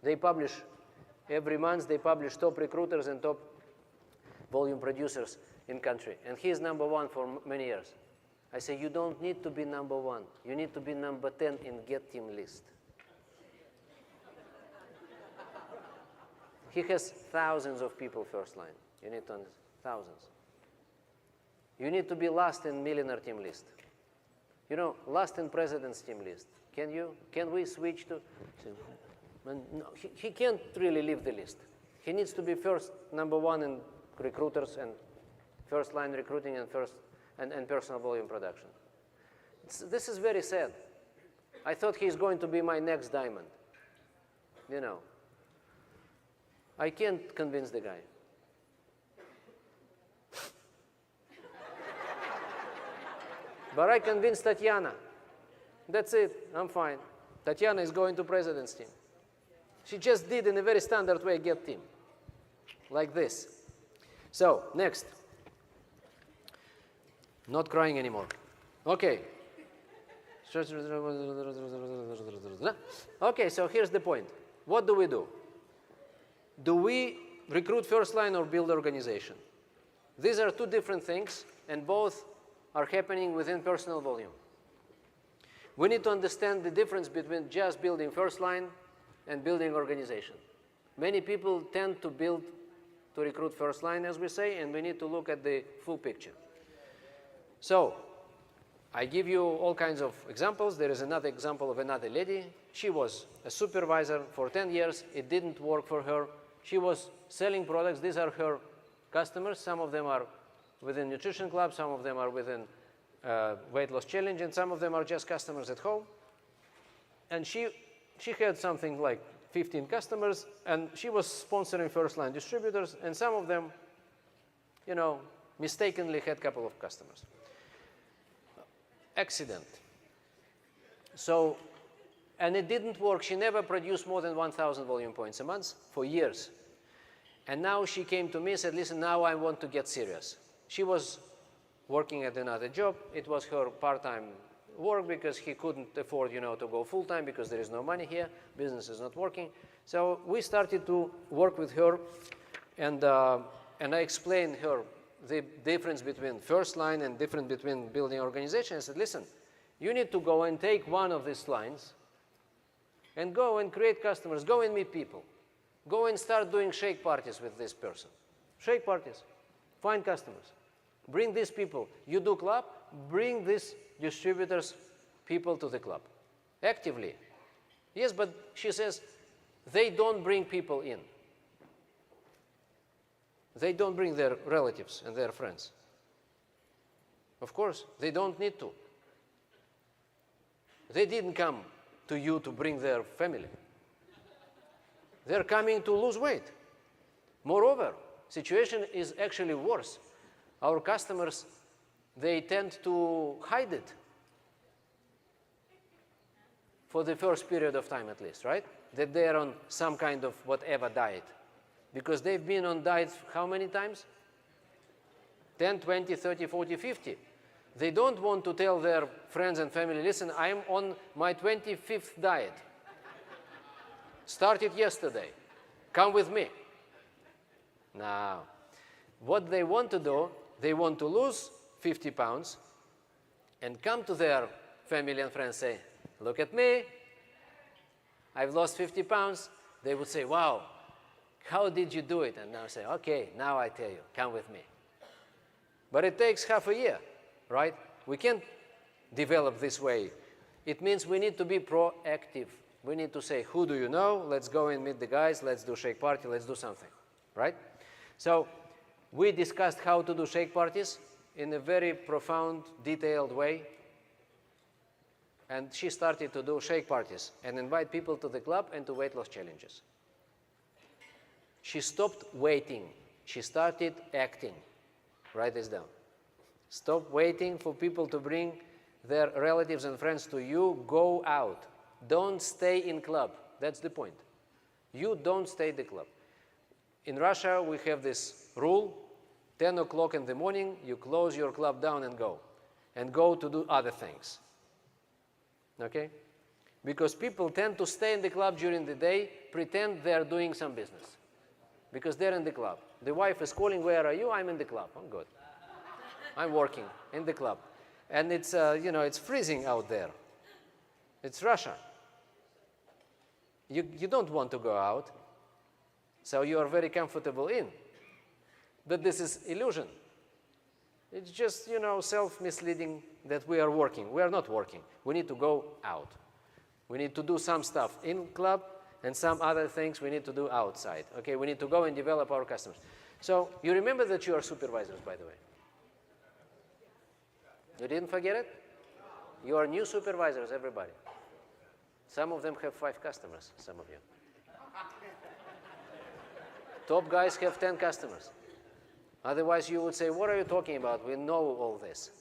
They publish, every month they publish top recruiters and top volume producers in country. And he is #1 for many years. I say, you don't need to be #1. You need to be #10 in Get Team list. He has thousands of people first line. You need to understand, thousands. You need to be last in millionaire team list. Last in president's team list. Can we switch to? No, he can't really leave the list. He needs to be first, number one in recruiters and first line recruiting and personal volume production. This is very sad. I thought he's going to be my next diamond. You know, I can't convince the guy. But I convinced Tatiana. That's it, I'm fine. Tatiana is going to president's team. She just did in a very standard way get team, like this. So, next. Not crying anymore. Okay. Okay, so here's the point. What do we do? Do we recruit first line or build organization? These are two different things, and both are happening within personal volume. We need to understand the difference between just building first line and building organization. Many people tend to recruit first line, as we say, and we need to look at the full picture. So, I give you all kinds of examples. There is another example of another lady. She was a supervisor for 10 years. It didn't work for her. She was selling products. These are her customers. Some of them are within Nutrition Club, some of them are within Weight Loss Challenge, and some of them are just customers at home. And she had something like 15 customers, and she was sponsoring first-line distributors, and some of them, you know, mistakenly had a couple of customers. Accident. So, and it didn't work. She never produced more than 1,000 volume points a month for years. And now she came to me and said, listen, now I want to get serious. She was working at another job. It was her part-time work because he couldn't afford, you know, to go full-time because there is no money here. Business is not working. So we started to work with her, and I explained her the difference between first line and difference between building organization. I said, listen, you need to go and take one of these lines and go and create customers, go and meet people. Go and start doing shake parties with this person. Shake parties, find customers. Bring these people. You do club, bring these distributors, people to the club. Actively. Yes, but she says, they don't bring people in. They don't bring their relatives and their friends. Of course, they don't need to. They didn't come to you to bring their family. They're coming to lose weight. Moreover, situation is actually worse. Our customers, they tend to hide it for the first period of time at least, right? That they're on some kind of whatever diet. Because they've been on diets how many times? 10, 20, 30, 40, 50. They don't want to tell their friends and family, listen, I'm on my 25th diet. Started yesterday. Come with me. Now, what they want to do, they want to lose 50 pounds and come to their family and friends and say, look at me, I've lost 50 pounds. They would say, wow, how did you do it? And now I say, okay, now I tell you, come with me. But it takes half a year, right? We can't develop this way. It means we need to be proactive. We need to say, who do you know? Let's go and meet the guys. Let's do shake party. Let's do something, right? So we discussed how to do shake parties in a very profound, detailed way. And she started to do shake parties and invite people to the club and to weight loss challenges. She stopped waiting. She started acting. Write this down. Stop waiting for people to bring their relatives and friends to you. Go out. Don't stay in club. That's the point. You don't stay in the club. In Russia, we have this rule, 10 o'clock in the morning, you close your club down and go to do other things. Okay? Because people tend to stay in the club during the day, pretend they're doing some business. Because they're in the club. The wife is calling, where are you? I'm in the club. I'm good. I'm working in the club. And it's, you know, it's freezing out there. It's Russia. You don't want to go out, so you are very comfortable in. But this is illusion. It's just, you know, self-misleading that we are working. We are not working. We need to go out. We need to do some stuff in club, and some other things we need to do outside. Okay, we need to go and develop our customers. So you remember that you are supervisors, by the way. You didn't forget it? You are new supervisors, everybody. Some of them have 5 customers, some of you. Top guys have 10 customers. Otherwise, you would say, what are you talking about? We know all this.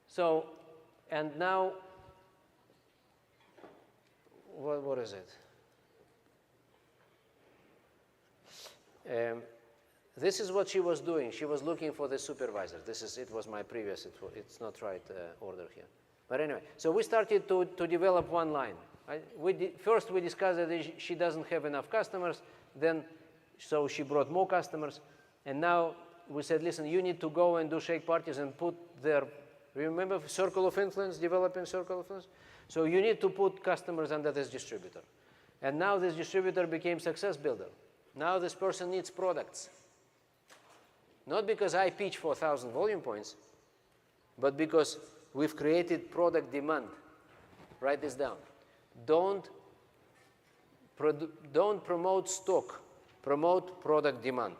So, and now, what is it? This is what she was doing. She was looking for the supervisor. It was my previous, it's not right order here. But anyway, so we started to develop one line. First, we discussed that she doesn't have enough customers. Then, so she brought more customers. And now we said, listen, you need to go and do shake parties and put their, remember circle of influence, developing circle of influence? So you need to put customers under this distributor. And now this distributor became success builder. Now this person needs products. Not because I pitch for 1,000 volume points, but because we've created product demand. Write this down. Don't promote stock, promote product demand.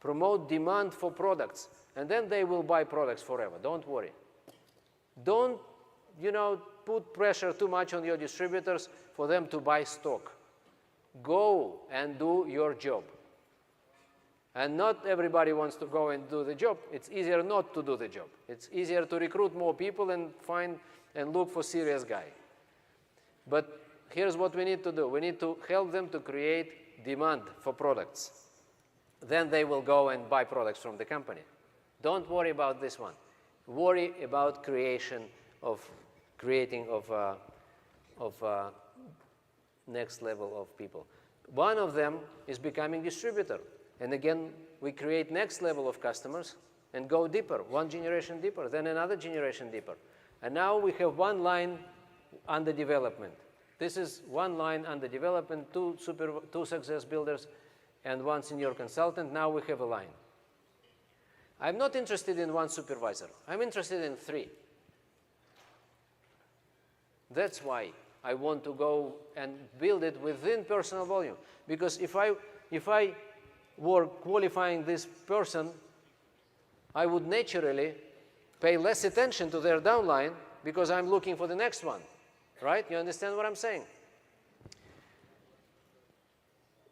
Promote demand for products, and then they will buy products forever. Don't worry. Don't, put pressure too much on your distributors for them to buy stock. Go and do your job. And not everybody wants to go and do the job. It's easier not to do the job. It's easier to recruit more people and find and look for serious guy. But here's what we need to do. We need to help them to create demand for products. Then they will go and buy products from the company. Don't worry about this one. Worry about creating of next level of people. One of them is becoming distributor. And again, we create next level of customers and go deeper, one generation deeper, then another generation deeper. And now we have one line under development. This is one line under development, two success builders, and one senior consultant. Now we have a line. I'm not interested in one supervisor. I'm interested in 3. That's why I want to go and build it within personal volume. Because if I were qualifying this person, I would naturally pay less attention to their downline because I'm looking for the next one. Right? You understand what I'm saying?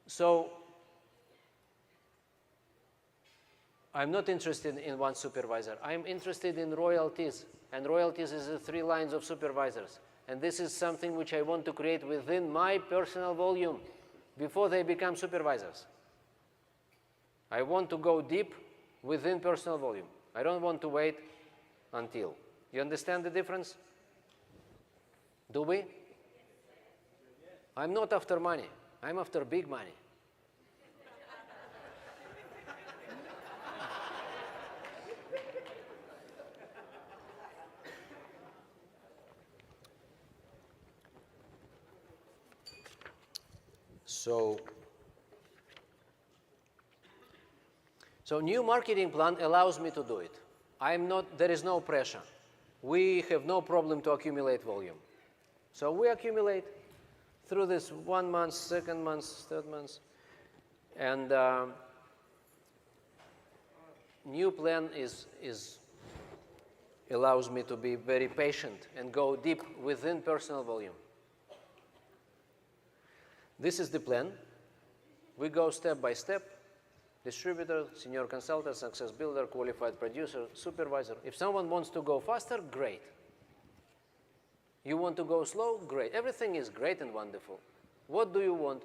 So I'm not interested in one supervisor. I'm interested in royalties. And royalties is the 3 lines of supervisors. And this is something which I want to create within my personal volume before they become supervisors. I want to go deep within personal volume. I don't want to wait until. You understand the difference? Do we? I'm not after money. I'm after big money. So new marketing plan allows me to do it. There is no pressure. We have no problem to accumulate volume. So we accumulate through this 1 month, 2nd month, 3rd month. And new plan allows me to be very patient and go deep within personal volume. This is the plan. We go step by step. Distributor, senior consultant, success builder, qualified producer, supervisor. If someone wants to go faster, great. You want to go slow? Great. Everything is great and wonderful. What do you want?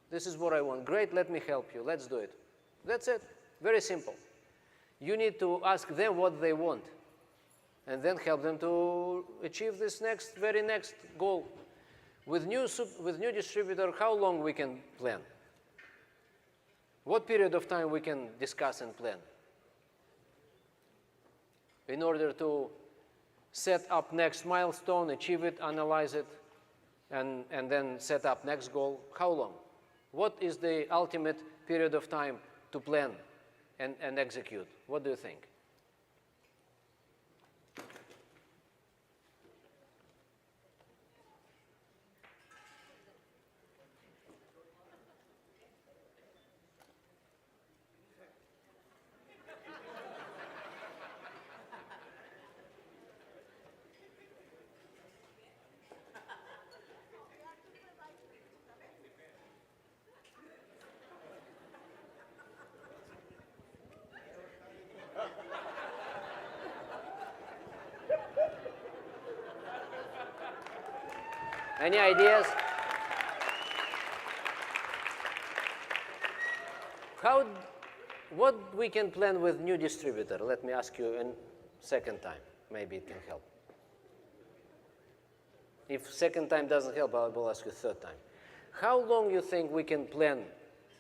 This is what I want. Great, let me help you. Let's do it. That's it. Very simple. You need to ask them what they want and then help them to achieve this very next goal. With new distributor, how long we can plan? What period of time we can discuss and plan in order to set up next milestone, achieve it, analyze it, and then set up next goal? How long? What is the ultimate period of time to plan and execute? What do you think? Any ideas? What we can plan with new distributor? Let me ask you a second time. Maybe it can help. If second time doesn't help, I will ask you third time. How long you think we can plan,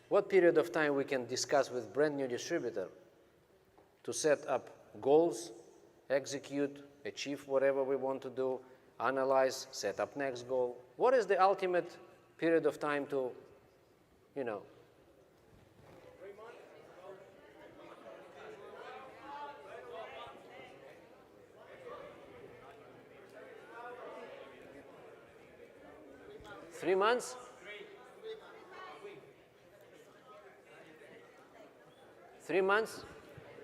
what period of time we can discuss with brand new distributor to set up goals, execute, achieve whatever we want to do, analyze, set up next goal? What is the ultimate period of time to, 3 months? 3 months?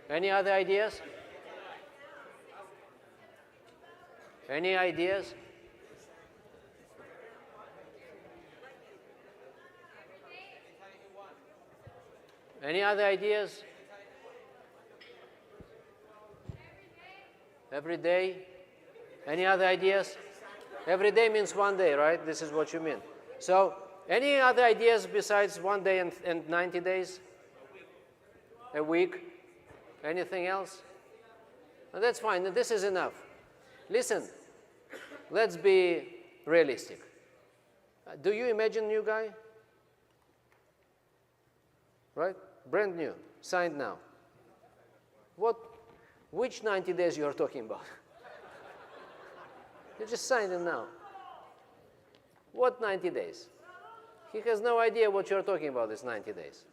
Any other ideas? Any ideas? Any other ideas? Every day? Any other ideas? Every day means 1 day, right? This is what you mean. So, any other ideas besides 1 day and 90 days? A week? Anything else? Well, that's fine. This is enough. Listen, let's be realistic. Do you imagine new guy? Right? Brand new, signed now. Which 90 days you are talking about? You just signed him now. What 90 days? He has no idea what you're talking about, this 90 days.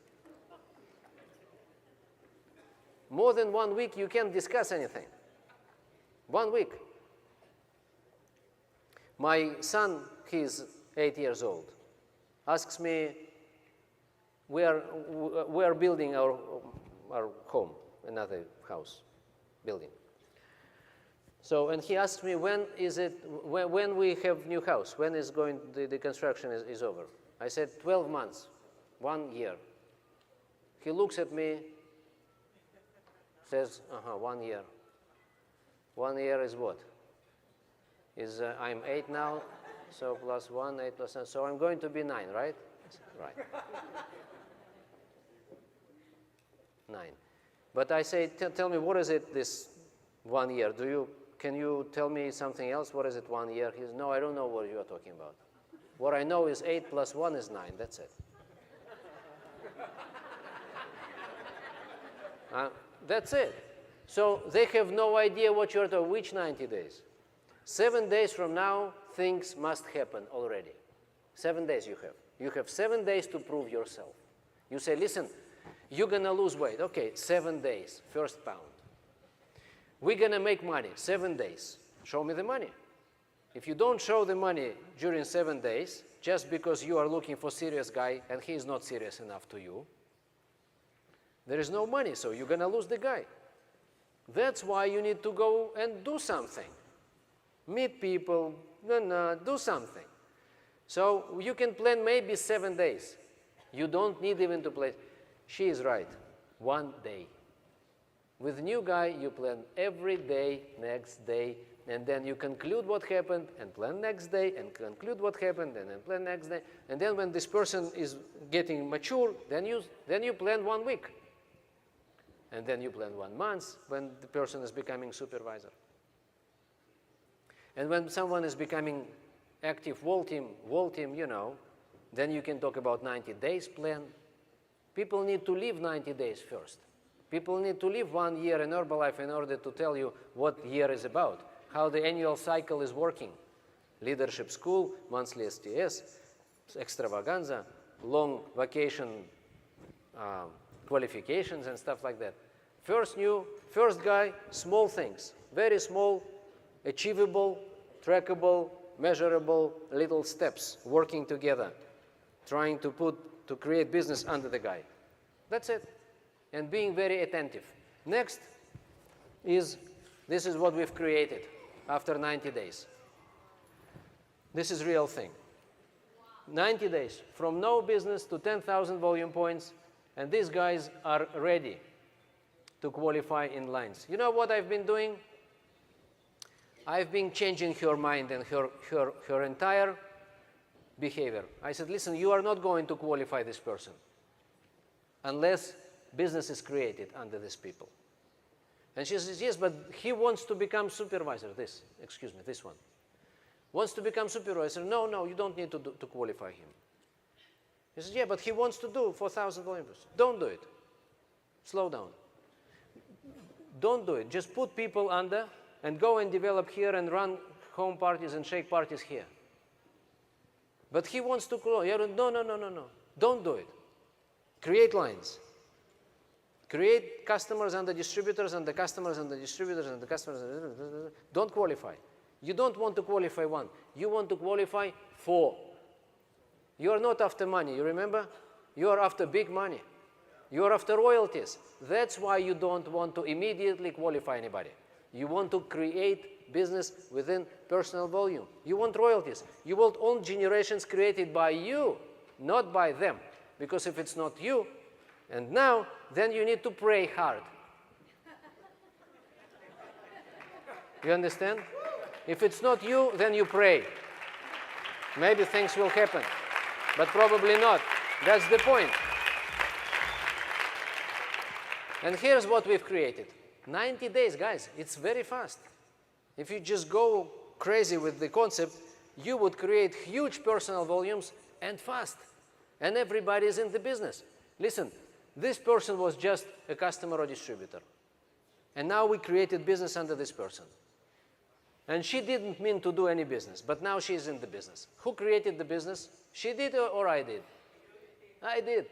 More than 1 week, you can't discuss anything. 1 week. My son, he's 8 years old, asks me, we are building our home, another house building. So, and he asked me, when we have new house, when is the construction is over? I said, 12 months, 1 year. He looks at me, says, 1 year. 1 year is what? I'm 8 now, so plus 1, 8 plus 9, so I'm going to be 9, right? Right. 9. But I say, tell me, what is it this 1 year? Can you tell me something else? What is it 1 year? He says, no, I don't know what you are talking about. What I know is 8 plus 1 is 9, that's it. That's it. So they have no idea what you're talking about. Which 90 days? 7 days from now, things must happen already. 7 days you have. You have 7 days to prove yourself. You say, listen, you're going to lose weight. Okay, 7 days, first pound. We're going to make money, 7 days. Show me the money. If you don't show the money during 7 days, just because you are looking for a serious guy and he is not serious enough to you, there is no money, so you're going to lose the guy. That's why you need to go and do something. Meet people, do something. So you can plan maybe 7 days. You don't need even to plan. She is right, 1 day. With new guy, you plan every day, next day, and then you conclude what happened and plan next day, and conclude what happened and then plan next day. And then when this person is getting mature, then you plan 1 week. And then you plan 1 month when the person is becoming supervisor. And when someone is becoming active wall team, then you can talk about 90 days plan. People need to live 90 days first. People need to live 1 year in Herbalife in order to tell you what year is about, how the annual cycle is working. Leadership school, monthly STS, extravaganza, long vacation qualifications and stuff like that. First guy, small things, very small, achievable, trackable, measurable little steps, working together, trying to create business under the guy. That's it. And being very attentive. Next this is what we've created after 90 days. This is real thing. 90 days, from no business to 10,000 volume points, and these guys are ready to qualify in lines. You know what I've been doing? I've been changing her mind and her entire behavior. I said, listen, you are not going to qualify this person unless business is created under these people. And she says, yes, but he wants to become supervisor. This one. Wants to become supervisor. No, you don't need to qualify him. He says, yeah, but he wants to do 4,000 volumes. Don't do it. Slow down. Don't do it. Just put people under and go and develop here and run home parties and shake parties here. But he wants to close. No. Don't do it. Create lines. Create customers and the distributors and the customers and the distributors and the customers. Don't qualify. You don't want to qualify one. You want to qualify 4. You are not after money, you remember? You are after big money. You are after royalties. That's why you don't want to immediately qualify anybody. You want to create business within personal volume. You want royalties. You want own generations created by you, not by them. Because if it's not you, and now, then you need to pray hard. You understand? If it's not you, then you pray. Maybe things will happen, but probably not. That's the point. And here's what we've created. 90 days, guys, it's very fast. If you just go crazy with the concept, you would create huge personal volumes and fast. And everybody's in the business. Listen, this person was just a customer or distributor. And now we created business under this person. And she didn't mean to do any business, but now she's in the business. Who created the business? She did or I did? I did.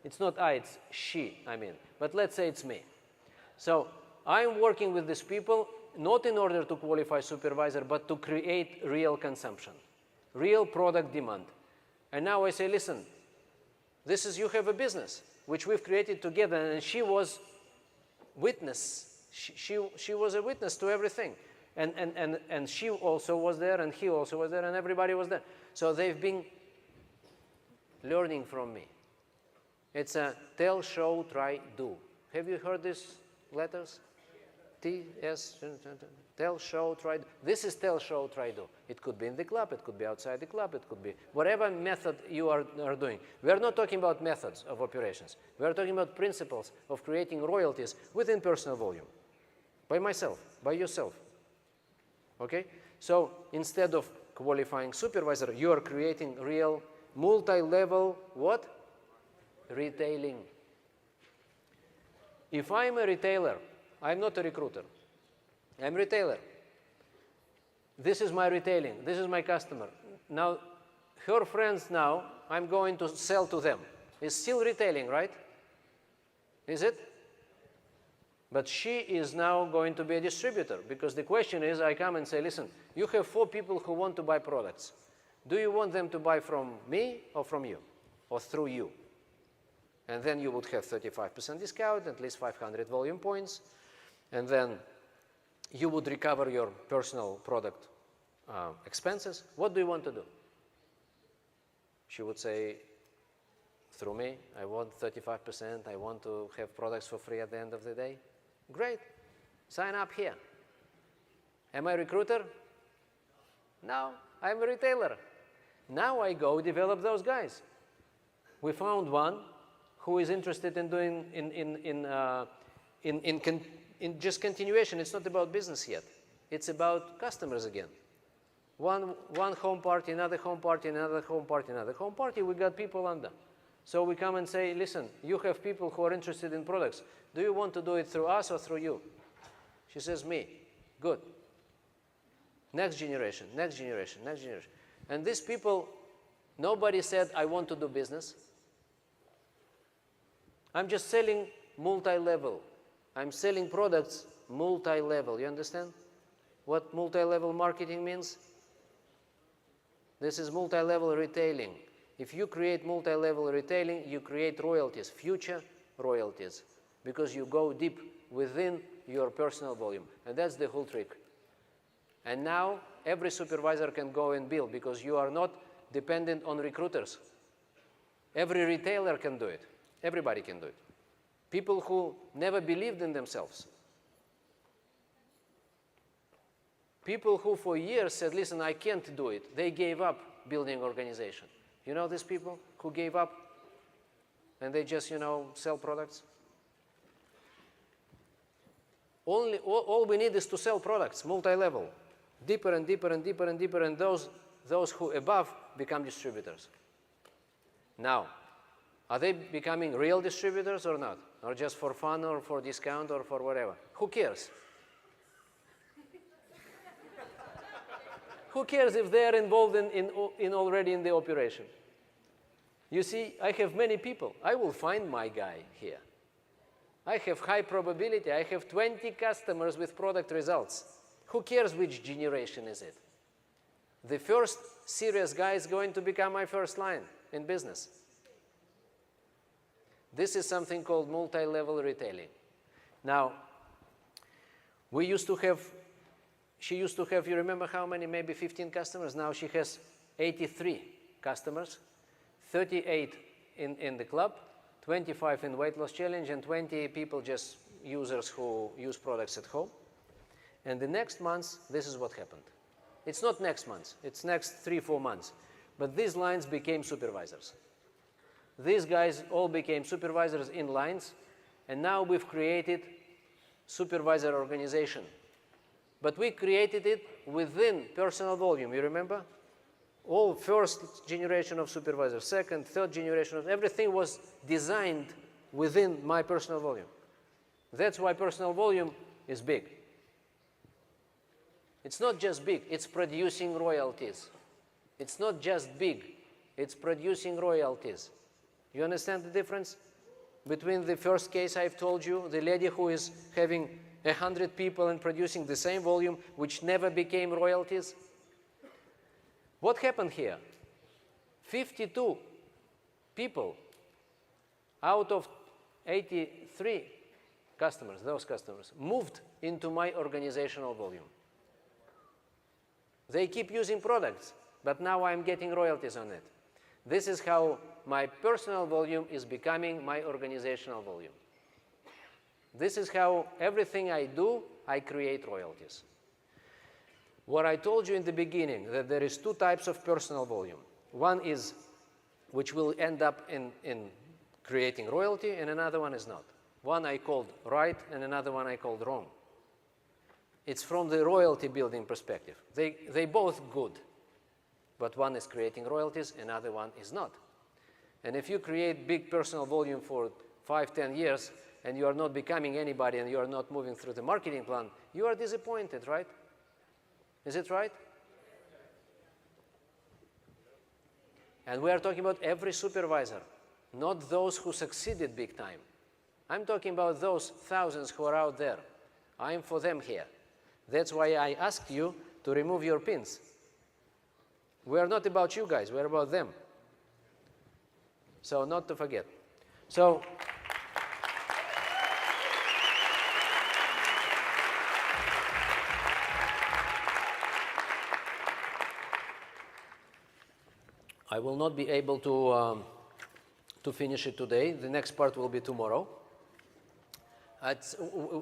It's not I, it's she, I mean. But let's say it's me. So I'm working with these people not in order to qualify supervisor, but to create real consumption, real product demand. And now I say, listen, this is, you have a business, which we've created together, and she was witness. She was a witness to everything. And she also was there, and he also was there, and everybody was there. So they've been learning from me. It's a tell, show, try, do. Have you heard these letters? T, S, tell, show, try, do. This is tell, show, try, do. It could be in the club, it could be outside the club, it could be whatever method you are doing. We are not talking about methods of operations. We are talking about principles of creating royalties within personal volume. By myself, by yourself. Okay? So instead of qualifying supervisor, you are creating real multi-level what? Retailing. If I'm a retailer, I'm not a recruiter. I'm a retailer. This is my retailing. This is my customer. Now, her friends now, I'm going to sell to them. It's still retailing, right? Is it? But she is now going to be a distributor, because the question is, I come and say, listen, you have 4 people who want to buy products. Do you want them to buy from me or from you? Or through you? And then you would have 35% discount, at least 500 volume points. And then you would recover your personal product expenses. What do you want to do? She would say, through me, I want 35%. I want to have products for free at the end of the day. Great. Sign up here. Am I a recruiter? No, I'm a retailer. Now I go develop those guys. We found one who is interested in doing in just continuation. It's not about business yet. It's about customers again. One home party, another home party, another home party, another home party. We got people under. So we come and say, listen, you have people who are interested in products. Do you want to do it through us or through you? She says, me. Good. Next generation, next generation, next generation. And these people, nobody said, I want to do business. I'm just selling multi-level. I'm selling products multi-level. You understand what multi-level marketing means? This is multi-level retailing. If you create multi-level retailing, you create royalties, future royalties, because you go deep within your personal volume. And that's the whole trick. And now every supervisor can go and build, because you are not dependent on recruiters. Every retailer can do it. Everybody can do it. People who never believed in themselves. People who for years said, listen, I can't do it. They gave up building organization. You know these people who gave up and they just, sell products? All we need is to sell products, multi-level, deeper and deeper and deeper and deeper, and those who above become distributors. Now, are they becoming real distributors or not? Or just for fun or for discount or for whatever? Who cares? Who cares if they're involved in already in the operation? You see, I have many people. I will find my guy here. I have high probability. I have 20 customers with product results. Who cares which generation is it? The first serious guy is going to become my first line in business. This is something called multi-level retailing. Now, she used to have, you remember how many, maybe 15 customers? Now she has 83 customers, 38 in the club, 25 in weight loss challenge, and 20 people, just users who use products at home. And the next month, this is what happened. It's not next month, it's next 3-4 months. But these lines became supervisors. These guys all became supervisors in lines, and now we've created supervisor organization. But we created it within personal volume, you remember? All first generation of supervisors, second, third generation of everything was designed within my personal volume. That's why personal volume is big. It's not just big, it's producing royalties. It's not just big, it's producing royalties. You understand the difference between the first case I've told you, the lady who is having 100 people and producing the same volume, which never became royalties? What happened here? 52 people out of 83 customers, those customers, moved into my organizational volume. They keep using products, but now I'm getting royalties on it. This is how my personal volume is becoming my organizational volume. This is how everything I do, I create royalties. What I told you in the beginning, that there is two types of personal volume. One is, which will end up in creating royalty, and another one is not. One I called right, and another one I called wrong. It's from the royalty building perspective. They both good, but one is creating royalties, another one is not. And if you create big personal volume for 5-10 years, and you are not becoming anybody, and you are not moving through the marketing plan, you are disappointed, right? Is it right? And we are talking about every supervisor, not those who succeeded big time. I'm talking about those thousands who are out there. I'm for them here. That's why I asked you to remove your pins. We are not about you guys, we're about them. So not to forget. So, I will not be able to finish it today. The next part will be tomorrow.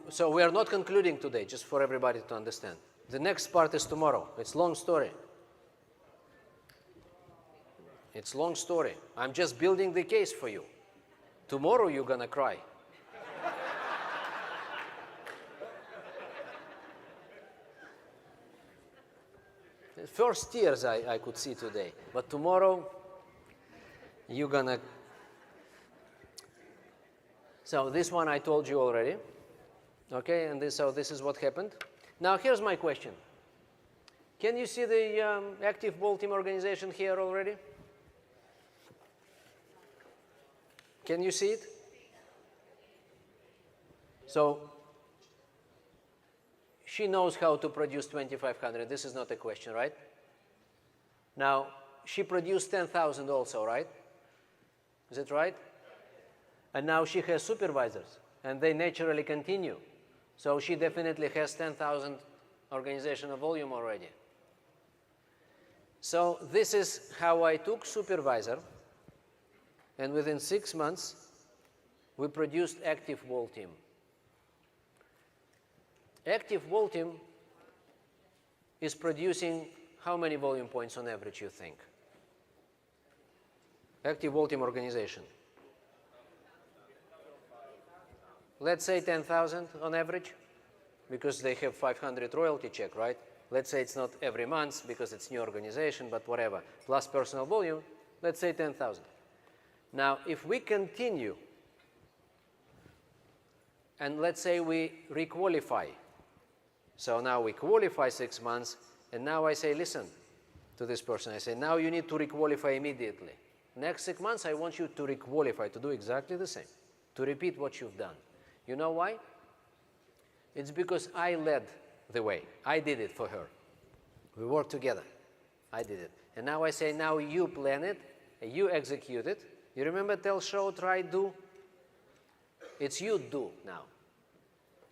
So we are not concluding today, just for everybody to understand. The next part is tomorrow. It's a long story. It's a long story. I'm just building the case for you. Tomorrow you're gonna cry. The first tears I could see today, but tomorrow you're gonna. So this one I told you already, okay? And so this is what happened. Now here's my question. Can you see the active ball team organization here already? Can you see it? So she knows how to produce 2,500. This is not a question, right? Now, she produced 10,000 also, right? Is it right? And now she has supervisors, and they naturally continue. So she definitely has 10,000 organizational volume already. So this is how I took supervisor, and within 6 months, we produced active wall team. Active wall team is producing how many volume points on average, you think? Active whole team organization. Let's say 10,000 on average, because they have 500 royalty check, right? Let's say it's not every month because it's new organization, but whatever. Plus personal volume, let's say 10,000. Now, if we continue, and let's say we requalify. So now we qualify 6 months, and now I say, listen to this person. I say, now you need to requalify immediately. Next 6 months, I want you to requalify, to do exactly the same, to repeat what you've done. You know why? It's because I led the way. I did it for her. We worked together. I did it. And now I say, now you plan it, you execute it. You remember tell, show, try, do? It's you do now.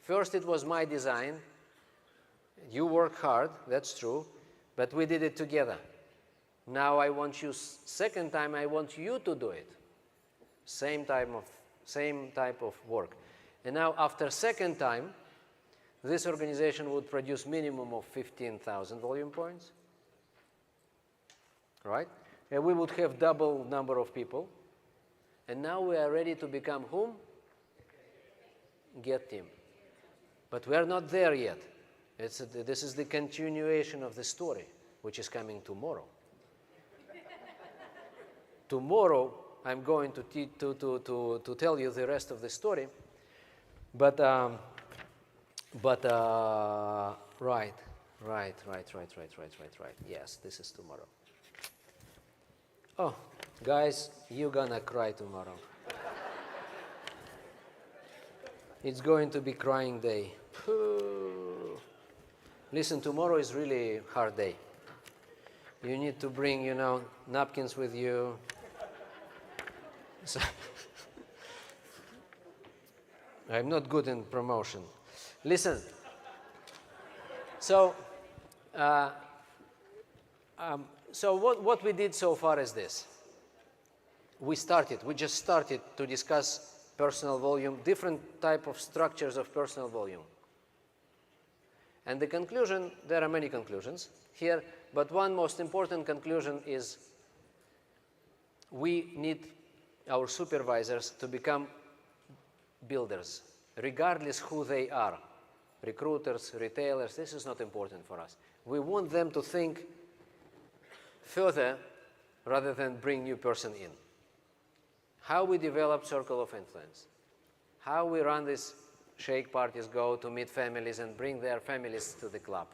First it was my design. You work hard, that's true, but we did it together. Now I want you, second time I want you to do it. Same type of work. And now after second time, this organization would produce minimum of 15,000 volume points, right? And we would have double number of people. And now we are ready to become whom? Get team. But we are not there yet. This is the continuation of the story, which is coming tomorrow. Tomorrow, I'm going to tell you the rest of the story. But right. Yes, this is tomorrow. Oh, guys, you're gonna cry tomorrow. It's going to be crying day. Listen, tomorrow is really hard day. You need to bring, napkins with you. So I'm not good in promotion. Listen. So what we did so far is this. We just started to discuss personal volume, different type of structures of personal volume. And the conclusion, there are many conclusions here, but one most important conclusion is we need our supervisors to become builders, regardless who they are. Recruiters, retailers, this is not important for us. We want them to think further rather than bring new person in. How we develop circle of influence. How we run these shake parties, go to meet families and bring their families to the club.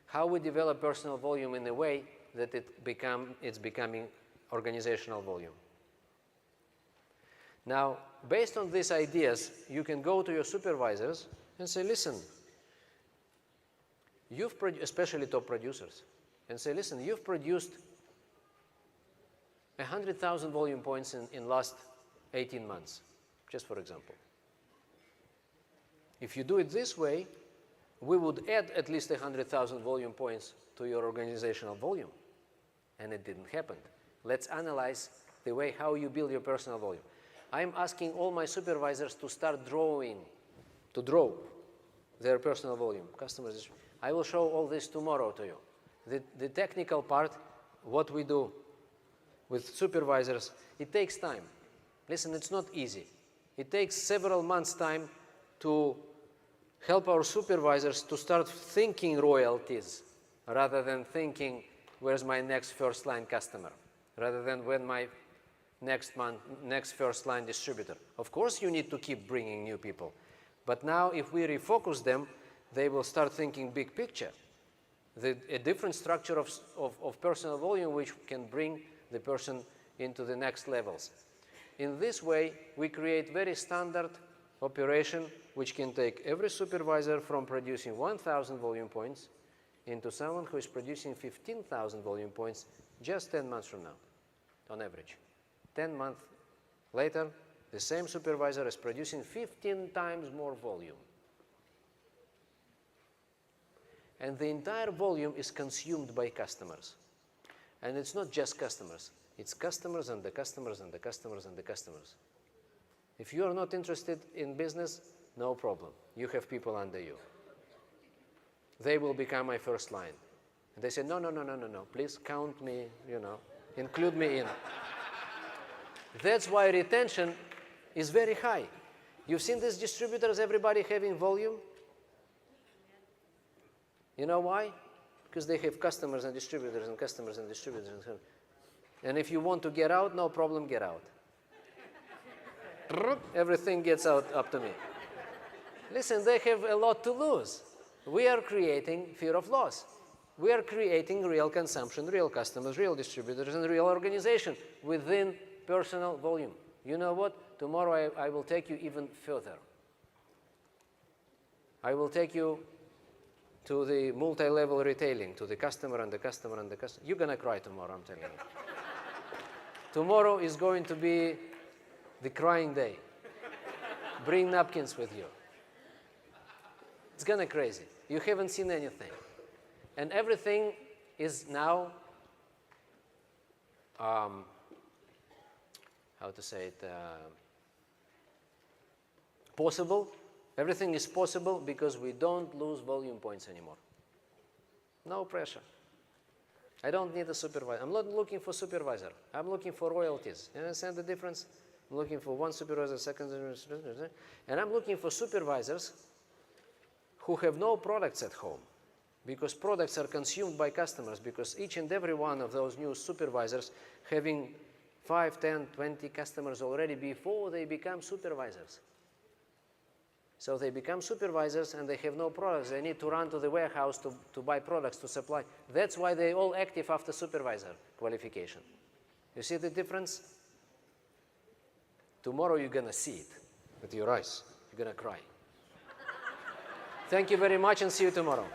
How we develop personal volume in a way that it's becoming organizational volume. Now, based on these ideas, you can go to your supervisors and say, listen, especially top producers, and say, listen, you've produced 100,000 volume points in last 18 months, just for example. If you do it this way, we would add at least 100,000 volume points to your organizational volume. And it didn't happen. Let's analyze the way how you build your personal volume. I'm asking all my supervisors to start drawing, to draw their personal volume. Customers, I will show all this tomorrow to you. The technical part, what we do with supervisors, it takes time. Listen, it's not easy. It takes several months' time to help our supervisors to start thinking royalties rather than thinking, where's my next first-line customer, rather than when my next first-line distributor. Of course, you need to keep bringing new people. But now, if we refocus them, they will start thinking big picture. A different structure of personal volume which can bring the person into the next levels. In this way, we create very standard operation which can take every supervisor from producing 1,000 volume points into someone who is producing 15,000 volume points just 10 months from now, on average. 10 months later, the same supervisor is producing 15 times more volume. And the entire volume is consumed by customers. And it's not just customers. It's customers and the customers and the customers and the customers. If you are not interested in business, no problem. You have people under you. They will become my first line. And they say, no, please count me, Include me in. That's why retention is very high. You've seen these distributors, everybody having volume? You know why? Because they have customers and distributors and customers and distributors. And if you want to get out, no problem, get out. Everything gets out up to me. Listen, they have a lot to lose. We are creating fear of loss. We are creating real consumption, real customers, real distributors, and real organization within personal volume. You know what? Tomorrow I will take you even further. I will take you to the multi-level retailing, to the customer and the customer and the customer. You're going to cry tomorrow, I'm telling you. Tomorrow is going to be the crying day. Bring napkins with you. It's going to crazy. You haven't seen anything. And everything is now, how to say it, possible. Everything is possible because we don't lose volume points anymore. No pressure. I don't need a supervisor. I'm not looking for supervisor. I'm looking for royalties. You understand the difference? I'm looking for one supervisor, second supervisor, and I'm looking for supervisors who have no products at home, because products are consumed by customers, because each and every one of those new supervisors having 5, 10, 20 customers already before they become supervisors. So they become supervisors and they have no products. They need to run to the warehouse to buy products, to supply. That's why they're all active after supervisor qualification. You see the difference? Tomorrow you're going to see it with your eyes. You're going to cry. Thank you very much and see you tomorrow.